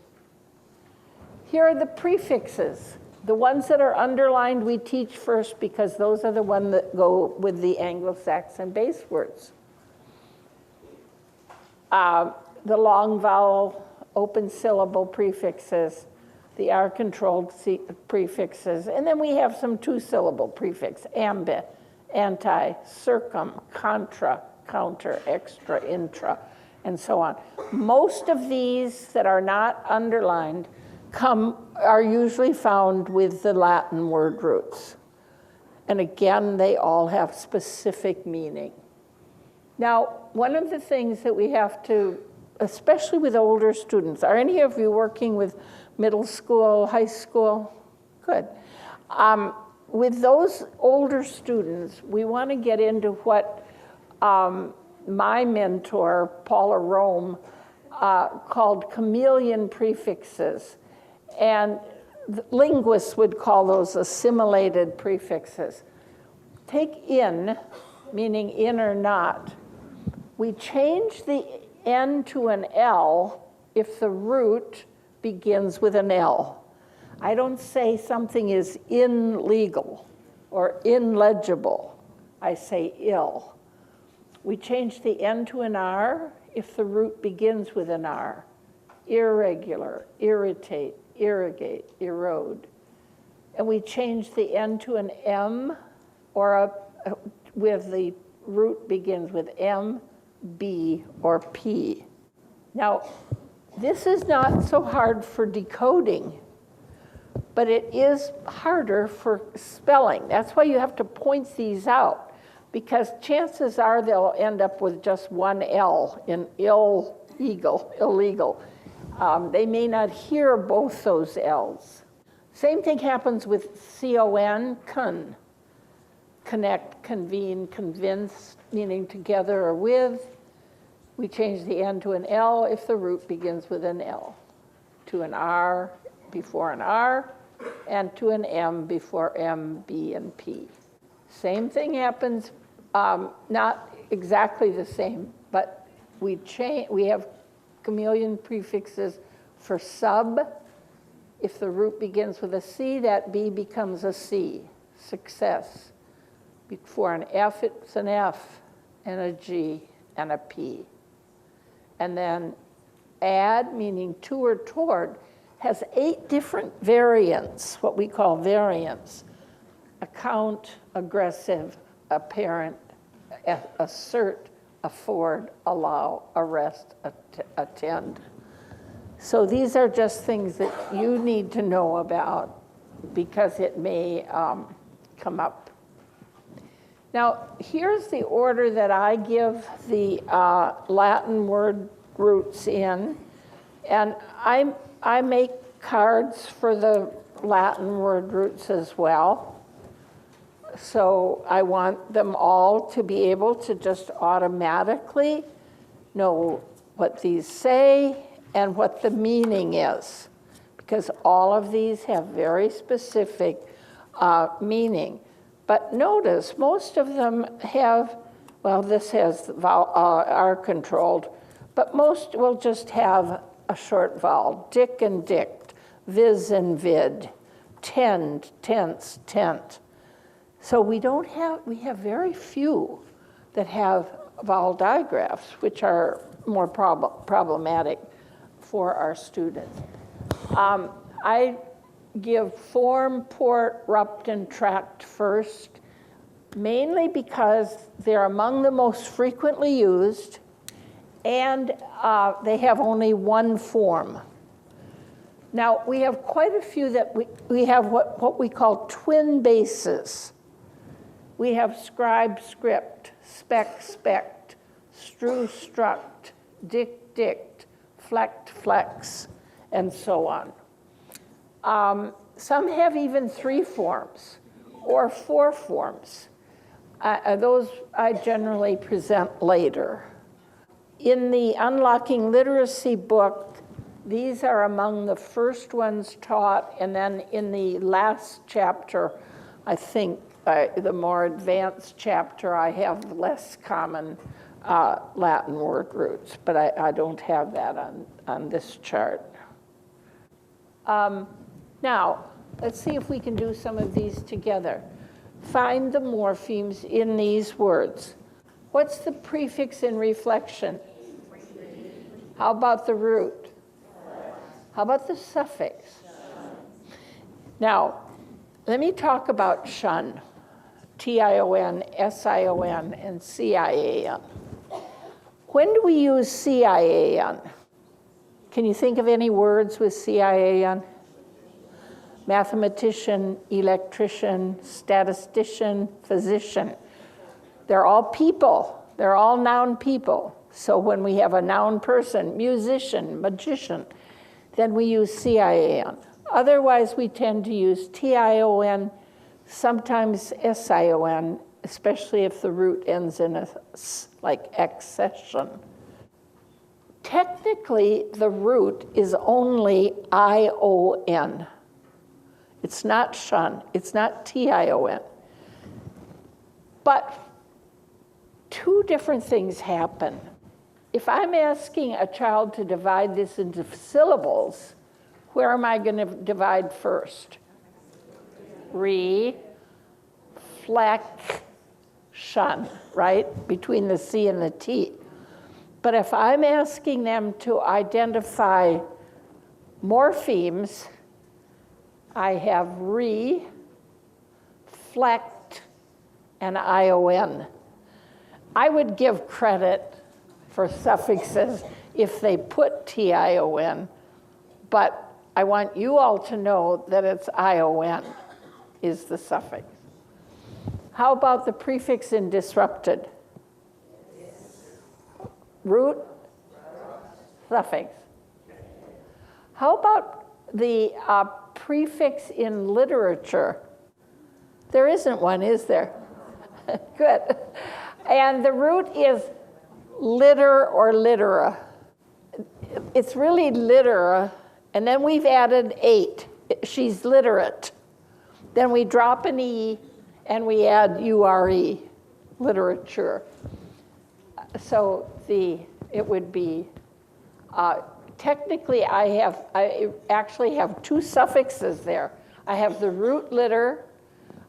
Here are the prefixes. The ones that are underlined we teach first because those are the ones that go with the Anglo-Saxon base words. The long vowel, open syllable prefixes, the R-controlled prefixes, and then we have some two-syllable prefix, ambi, anti, circum, contra, counter, extra, intra, and so on. Most of these that are not underlined are usually found with the Latin word roots. And again, they all have specific meaning. Now, one of the things that we have to, especially with older students, are any of you working with middle school, high school? Good. With those older students, we want to get into what my mentor, Paula Rome, called chameleon prefixes. And linguists would call those assimilated prefixes. Take in, meaning in or not. We change the N to an L if the root begins with an L. I don't say something is illegal or illegible. I say ill. We change the N to an R if the root begins with an R. Irregular, irritate, irrigate, erode. And we change the N to an M or with the root begins with M, B, or P. Now, this is not so hard for decoding, but it is harder for spelling. That's why you have to point these out, because chances are they'll end up with just one L in illegal. They may not hear both those L's. Same thing happens with con, con. Connect, convene, convince, meaning together or with. We change the N to an L if the root begins with an L, to an R, before an R, and to an M before M, B, and P. Same thing happens, not exactly the same, but we have chameleon prefixes for sub. If the root begins with a C, that B becomes a C, success. Before an F, it's an F, and a G, and a P. And then add, meaning to or toward, has 8 different variants, what we call variants. Account, aggressive, apparent, assert, afford, allow, arrest, attend. So these are just things that you need to know about because it may come up. Now, here's the order that I give the Latin word roots in. And I make cards for the Latin word roots as well. So I want them all to be able to just automatically know what these say and what the meaning is, because all of these have very specific meaning. But notice, most of them have, well, this has vowel, R controlled, but most will just have a short vowel, dick and dict, viz and vid, tend, tense, tent. So we have very few that have vowel digraphs, which are more problematic for our students. I give form, port, rupt, and tract first, mainly because they're among the most frequently used, and they have only one form. Now, we have quite a few that we have what we call twin bases. We have scribe, script, spec, spect, strew, struct, dict, dict, flect, flex, and so on. Some have even 3 forms or 4 forms. Those I generally present later. In the Unlocking Literacy book, these are among the first ones taught, and then in the last chapter, I think the more advanced chapter, I have less common Latin word roots, but I don't have that on this chart. Now, let's see if we can do some of these together. Find the morphemes in these words. What's the prefix in reflection? How about the root? How about the suffix? Now, let me talk about shun, T-I-O-N, S-I-O-N, and C-I-A-N. When do we use C-I-A-N? Can you think of any words with C-I-A-N? Mathematician, electrician, statistician, physician. They're all people. They're all noun people. So when we have a noun person, musician, magician, then we use C-I-A-N. Otherwise, we tend to use T-I-O-N, sometimes S-I-O-N, especially if the root ends in a S, like accession. Technically, the root is only I-O-N. It's not shun. It's not T-I-O-N. But 2 different things happen. If I'm asking a child to divide this into syllables, where am I going to divide first? Reflection, right? Between the C and the T. But if I'm asking them to identify morphemes, I have reflect and ION. I would give credit for suffixes if they put T-I-O-N, but I want you all to know that it's I-O-N is the suffix. How about the prefix in disrupted? Root, suffix. How about the prefix in literature? There isn't one, is there? Good. And the root is litter or littera. It's really littera And then we've added 8. She's literate. Then we drop an E and we add URE, literature. So it would be, technically I actually have 2 suffixes there. I have the root liter,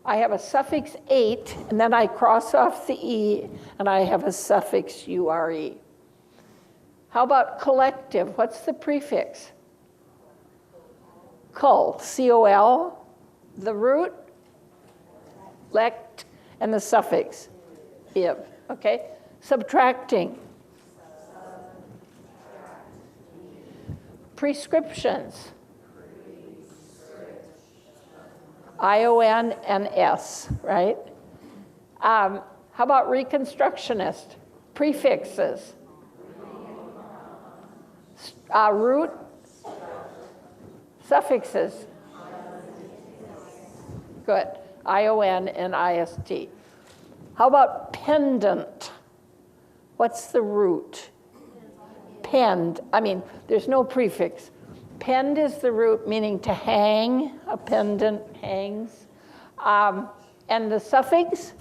I have a suffix 8, and then I cross off the E, and I have a suffix URE. How about collective? What's the prefix? Col, C-O-L, the root, lect, and the suffix, iv, okay? Subtracting. Prescriptions. I-O-N and S, right? How about reconstructionist? Prefixes. Root. Suffixes. Good. I-O-N and I-S-T. How about pendant? What's the root? Pend. There's no prefix. Pend is the root, meaning to hang. A pendant hangs. And the suffix?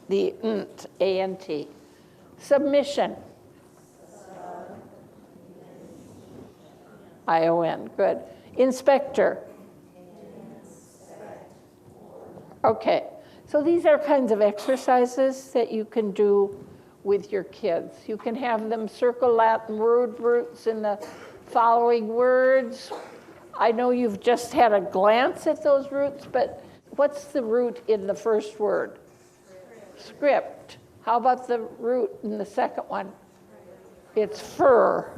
The nt, A-N-T. Submission. I-O-N, good. Inspector. Okay, so these are kinds of exercises that you can do with your kids. You can have them circle Latin word roots in the following words. I know you've just had a glance at those roots, but what's the root in the first word? Script. How about the root in the second one? It's fur.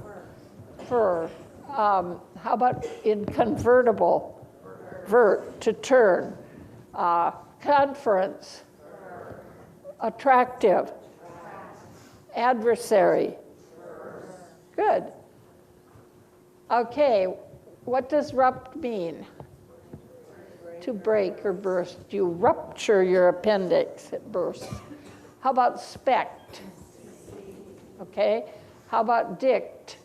Fur. How about in convertible? Vert, to turn. Conference. Attractive. Adversary. Good. Okay, what does rupt mean? To break or burst. You rupture your appendix, it bursts. How about spect? Okay. How about dict?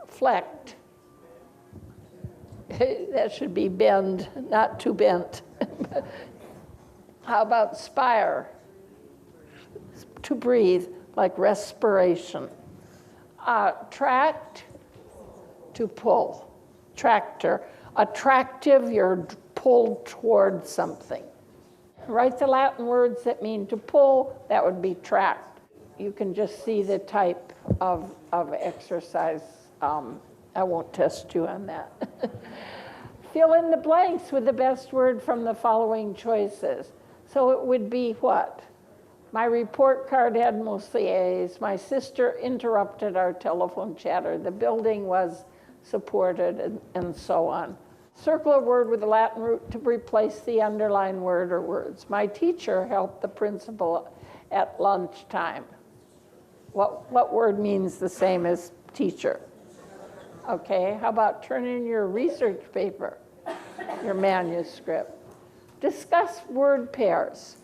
Flect. That should be bend, not too bent. How about spire? To breathe, like respiration. Tract, to pull. Tractor. Attractive, you're pulled towards something. Write the Latin words that mean to pull, that would be tract. You can just see the type of exercise. I won't test you on that. Fill in the blanks with the best word from the following choices. So it would be what? My report card had mostly A's. My sister interrupted our telephone chatter. The building was supported, and so on. Circle a word with a Latin root to replace the underlined word or words. My teacher helped the principal at lunchtime. What word means the same as teacher? Okay, how about turn in your research paper, your manuscript? Discuss word pairs.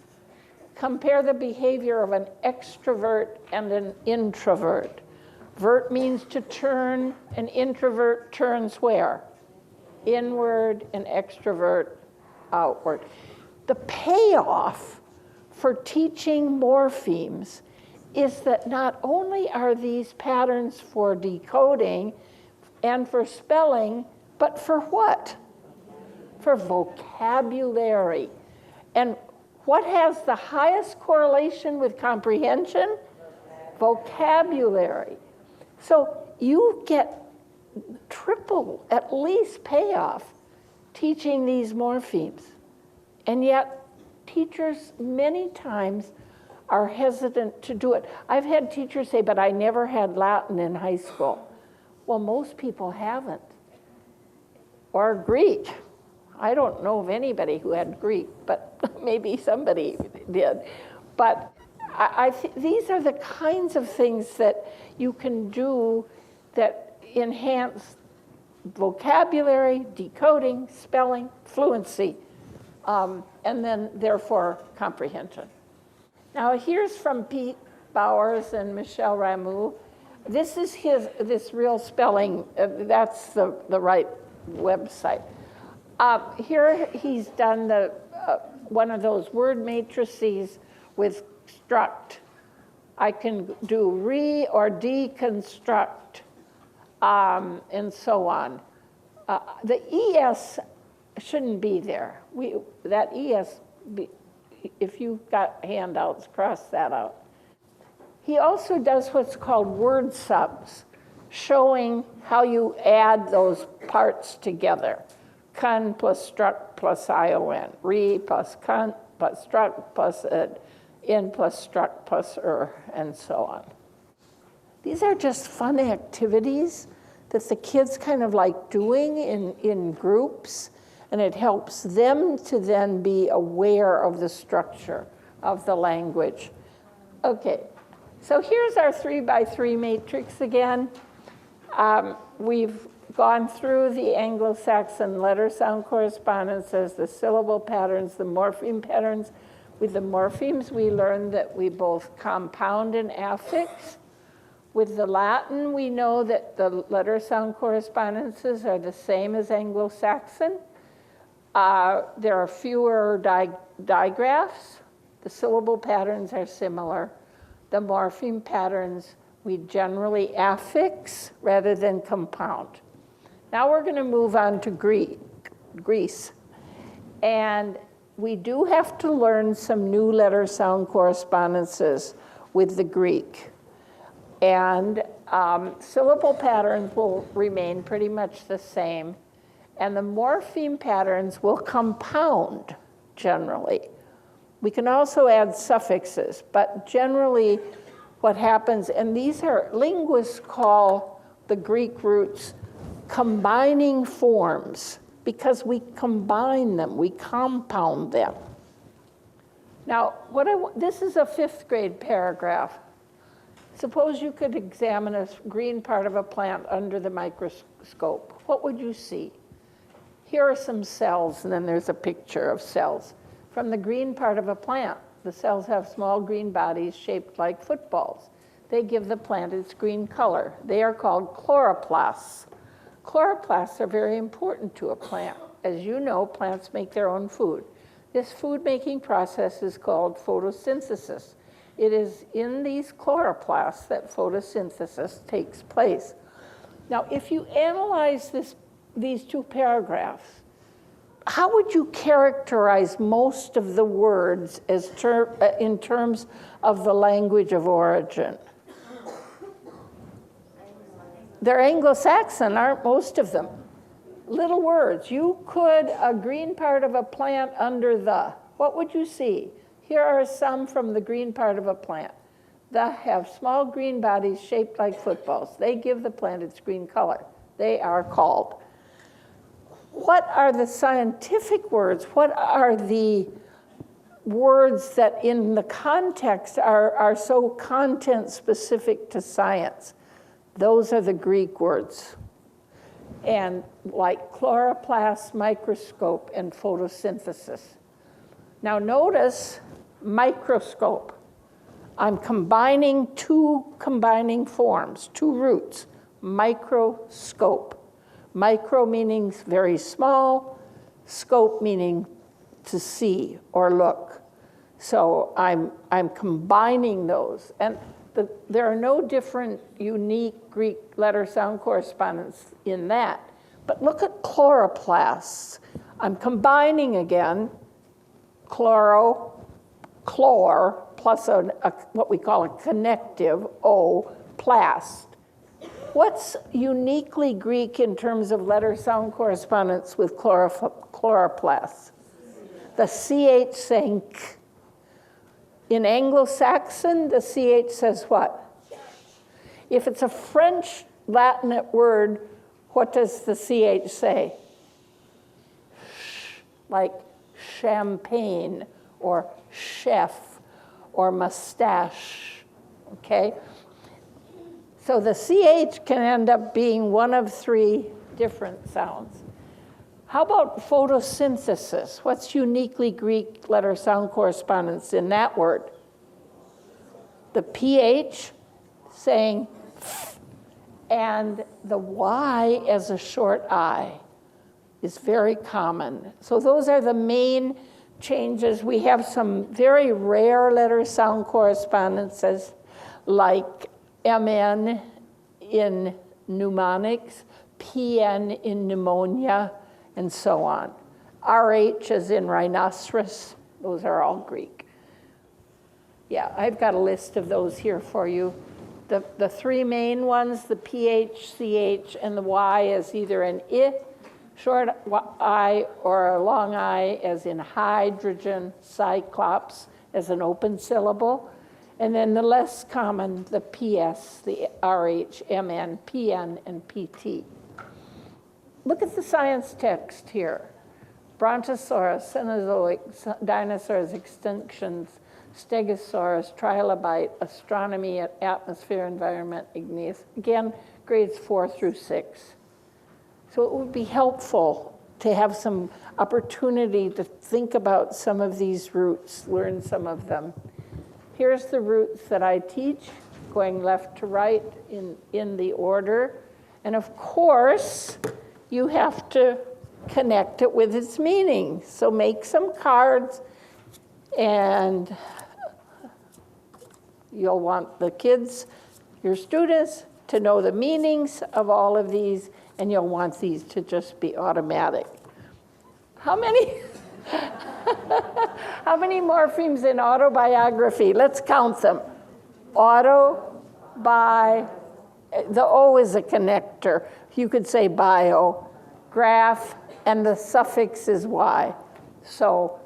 Compare the behavior of an extrovert and an introvert. Vert means to turn, an introvert turns where? Inward, and extrovert outward. The payoff for teaching morphemes is that not only are these patterns for decoding and for spelling, but for what? For vocabulary. And what has the highest correlation with comprehension? Vocabulary. So you get triple, at least, payoff teaching these morphemes. And yet, teachers many times are hesitant to do it. I've had teachers say, but I never had Latin in high school. Well, most people haven't. Or Greek. I don't know of anybody who had Greek, but maybe somebody did. But these are the kinds of things that you can do that enhance vocabulary, decoding, spelling, fluency, and then therefore comprehension. Now here's from Pete Bowers and Michelle Rameau. this is this real spelling. That's the right website. Here he's done one of those word matrices with struct. I can do re or deconstruct, and so on. The ES shouldn't be there. That ES, if you've got handouts, cross that out. He also does what's called word subs, showing how you add those parts together. Con plus struct plus ION, re plus con plus struct plus in plus struct plus and so on. These are just fun activities that the kids kind of like doing in groups, and it helps them to then be aware of the structure of the language. Okay, so here's our 3x3 matrix again. We've gone through the Anglo-Saxon letter sound correspondences, the syllable patterns, the morpheme patterns. With the morphemes, we learned that we both compound and affix. With the Latin, we know that the letter sound correspondences are the same as Anglo-Saxon. There are fewer digraphs. The syllable patterns are similar. The morpheme patterns, we generally affix rather than compound. Now we're going to move on to Greece. And we do have to learn some new letter sound correspondences with the Greek. And syllable patterns will remain pretty much the same. And the morpheme patterns will compound generally. We can also add suffixes, but generally what happens, and these are, linguists call the Greek roots combining forms, because we combine them, we compound them. Now, this is a 5th grade paragraph. Suppose you could examine a green part of a plant under the microscope. What would you see? Here are some cells, and then there's a picture of cells. From the green part of a plant, the cells have small green bodies shaped like footballs. They give the plant its green color. They are called chloroplasts. Chloroplasts are very important to a plant. As you know, plants make their own food. This food-making process is called photosynthesis. It is in these chloroplasts that photosynthesis takes place. Now, if you analyze these two paragraphs, how would you characterize most of the words as in terms of the language of origin? They're Anglo-Saxon, aren't most of them? Little words. You could, a green part of a plant under the, what would you see? Here are some from the green part of a plant. They have small green bodies shaped like footballs. They give the plant its green color. They are called. What are the scientific words? What are the words that in the context are so content specific to science? Those are the Greek words. And like chloroplast, microscope, and photosynthesis. Now notice microscope. I'm combining two combining forms, two roots. Microscope. Micro meaning very small, scope meaning to see or look. So I'm combining those. And there are no different unique Greek letter sound correspondence in that. But look at chloroplasts. I'm combining again, chlor, plus what we call a connective, O, plast. What's uniquely Greek in terms of letter sound correspondence with chloroplasts? The CH saying k. In Anglo-Saxon, the CH says what? If it's a French Latinate word, what does the CH say? Like champagne or chef or mustache, okay? So the CH can end up being one of 3 different sounds. How about photosynthesis? What's uniquely Greek letter sound correspondence in that word? The PH saying f. And the Y as a short I is very common. So those are the main changes. We have some very rare letter sound correspondences like MN in mnemonics, PN in pneumonia, and so on. RH is in rhinoceros. Those are all Greek. Yeah, I've got a list of those here for you. The three main ones, the PH, CH, and the Y is either an I, short I, or a long I, as in hydrogen, cyclops, as an open syllable. And then the less common, the PS, the RH, MN, PN, and PT. Look at the science text here. Brontosaurus, Cenozoic, dinosaurs, extinctions, Stegosaurus, trilobite, astronomy, atmosphere, environment, igneous. Again, grades 4 through 6. So it would be helpful to have some opportunity to think about some of these roots, learn some of them. Here's the roots that I teach, going left to right in the order. And of course, you have to connect it with its meaning. So make some cards, and you'll want the kids, your students, to know the meanings of all of these, and you'll want these to just be automatic. How many? How many morphemes in autobiography? Let's count them. Auto, bi, the O is a connector. You could say bio, graph, and the suffix is Y. So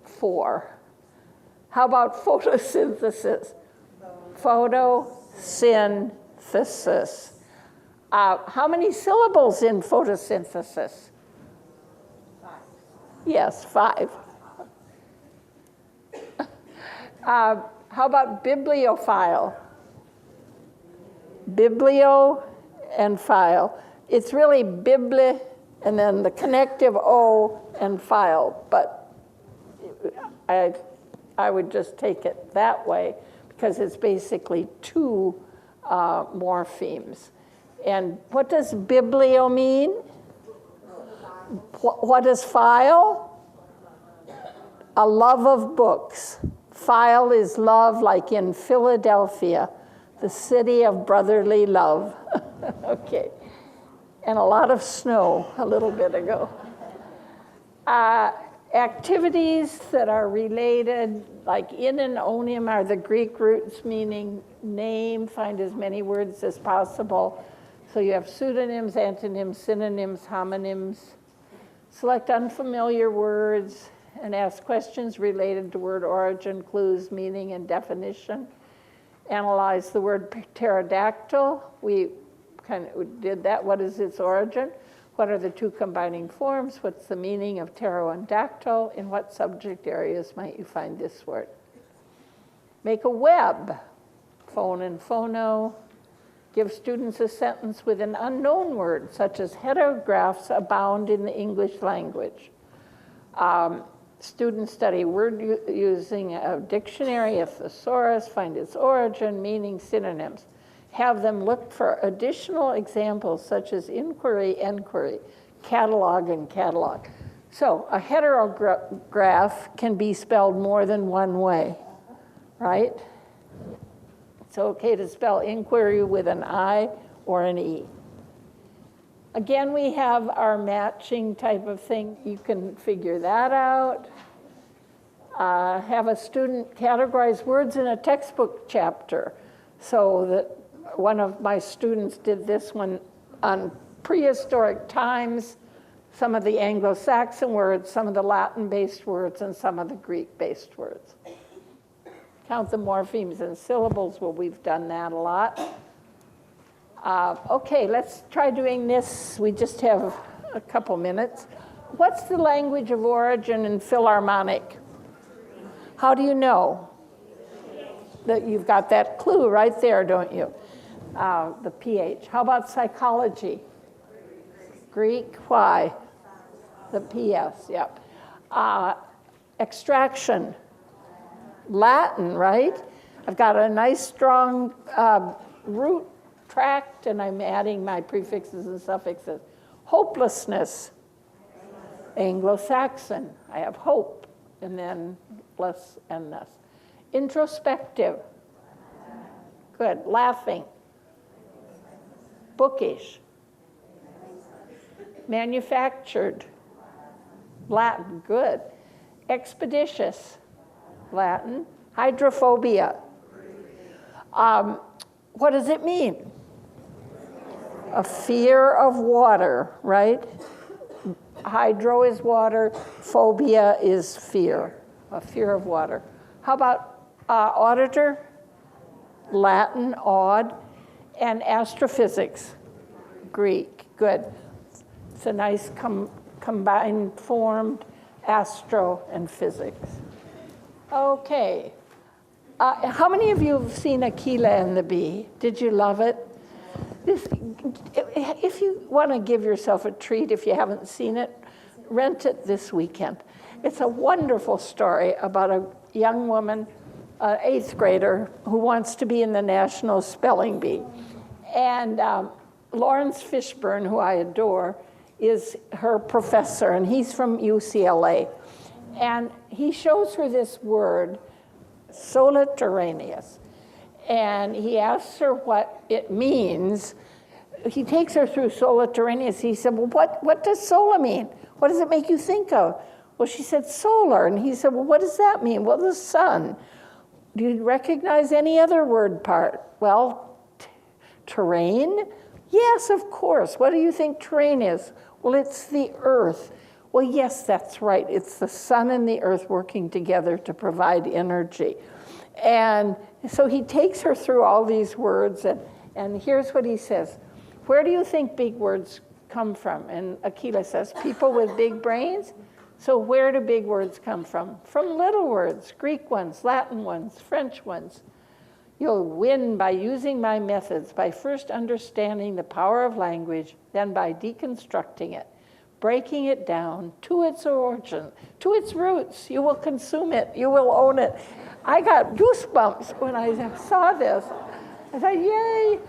4. How about photosynthesis? Photosynthesis. How many syllables in photosynthesis? 5. Yes, 5. How about bibliophile? Biblio and file. It's really bibli and then the connective O and file, but I would just take it that way because it's basically 2 morphemes. And what does biblio mean? What is file? A love of books. File is love, like in Philadelphia, the city of brotherly love. Okay. And a lot of snow a little bit ago. Activities that are related, like in and onim, are the Greek roots meaning name. Find as many words as possible. So you have pseudonyms, antonyms, synonyms, homonyms. Select unfamiliar words and ask questions related to word origin, clues, meaning, and definition. Analyze the word pterodactyl. We kind of did that. What is its origin? What are the 2 combining forms? What's the meaning of ptero and dactyl? In what subject areas might you find this word? Make a web. Phone and phono. Give students a sentence with an unknown word, such as heterographs abound in the English language. Students study word using a dictionary, a thesaurus, find its origin, meaning, synonyms. Have them look for additional examples such as inquiry, enquiry, catalog, and catalog. So a heterograph can be spelled more than one way, right? It's okay to spell inquiry with an I or an E. Again, we have our matching type of thing. You can figure that out. Have a student categorize words in a textbook chapter. So that one of my students did this one on prehistoric times, some of the Anglo-Saxon words, some of the Latin-based words, and some of the Greek-based words. Count the morphemes and syllables. Well, we've done that a lot. Okay, let's try doing this. We just have a couple minutes. What's the language of origin in Philharmonic? How do you know? That you've got that clue right there, don't you? The PH. How about psychology? Greek. Why? The PS, yep. Extraction. Latin, right? I've got a nice strong root subtract, and I'm adding my prefixes and suffixes. Hopelessness, Anglo-Saxon. I have hope, and then less and less. Introspective. Good. Laughing. Bookish. Manufactured. Latin. Good. Expeditious. Latin. Hydrophobia. What does it mean? A fear of water, right? Hydro is water. Phobia is fear. A fear of water. How about auditor? Latin, odd. And astrophysics, Greek. Good. It's a nice combined form, astro and physics. Okay. How many of you have seen Aquila and the Bee? Did you love it? If you want to give yourself a treat, if you haven't seen it, rent it this weekend. It's a wonderful story about a young woman, an 8th grader, who wants to be in the National Spelling Bee. And Lawrence Fishburne, who I adore, is her professor, and he's from UCLA. And he shows her this word, solitarianus. And he asks her what it means. He takes her through solitarianus. He said, well, what does sola mean? What does it make you think of? Well, she said solar. And he said, well, what does that mean? Well, the sun. Do you recognize any other word part? Well, terrain? Yes, of course. What do you think terrain is? Well, it's the earth. Well, yes, that's right. It's the sun and the earth working together to provide energy. And so he takes her through all these words, and here's what he says. Where do you think big words come from? And Aquila says, people with big brains. So where do big words come from? From little words, Greek ones, Latin ones, French ones. You'll win by using my methods, by first understanding the power of language, then by deconstructing it, breaking it down to its origin, to its roots. You will consume it. You will own it. I got goosebumps when I saw this. I thought, yay.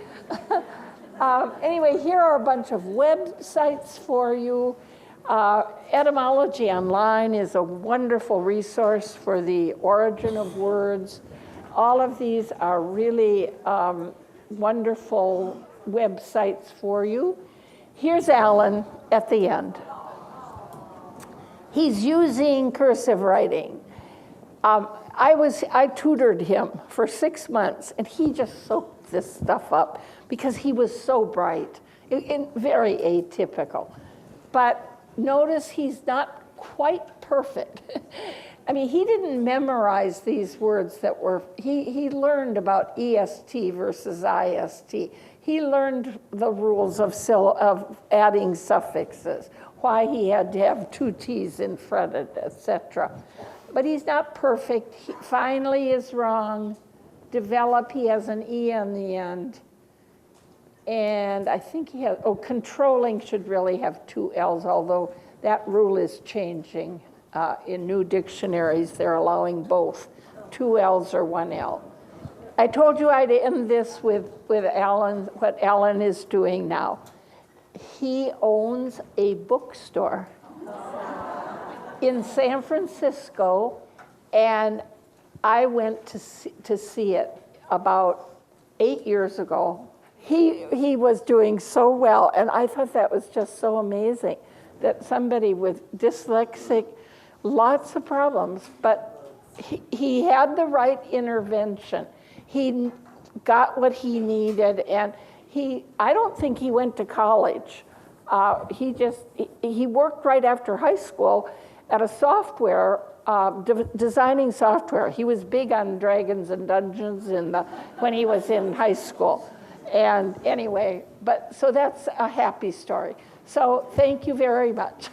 Anyway, here are a bunch of websites for you. Etymology Online is a wonderful resource for the origin of words. All of these are really wonderful websites for you. Here's Alan at the end. He's using cursive writing. I tutored him for 6 months, and he just soaked this stuff up because he was so bright, very atypical. But notice he's not quite perfect. I mean, he didn't memorize these words that were, he learned about EST versus IST. He learned the rules of adding suffixes, why he had to have 2 T's in front of it, etc. But he's not perfect. He finally is wrong. Develop, he has an E on the end. And I think he has, controlling should really have 2 L's, although that rule is changing. In new dictionaries, they're allowing both 2 L's or 1 L. I told you I'd end this with Alan, what Alan is doing now. He owns a bookstore in San Francisco, and I went to see it about 8 years ago. He was doing so well, and I thought that was just so amazing that somebody with dyslexic, lots of problems, but he had the right intervention. He got what he needed, and I don't think he went to college. He worked right after high school at a software, designing software. He was big on Dragons and Dungeons when he was in high school. And anyway, so that's a happy story. So thank you very much.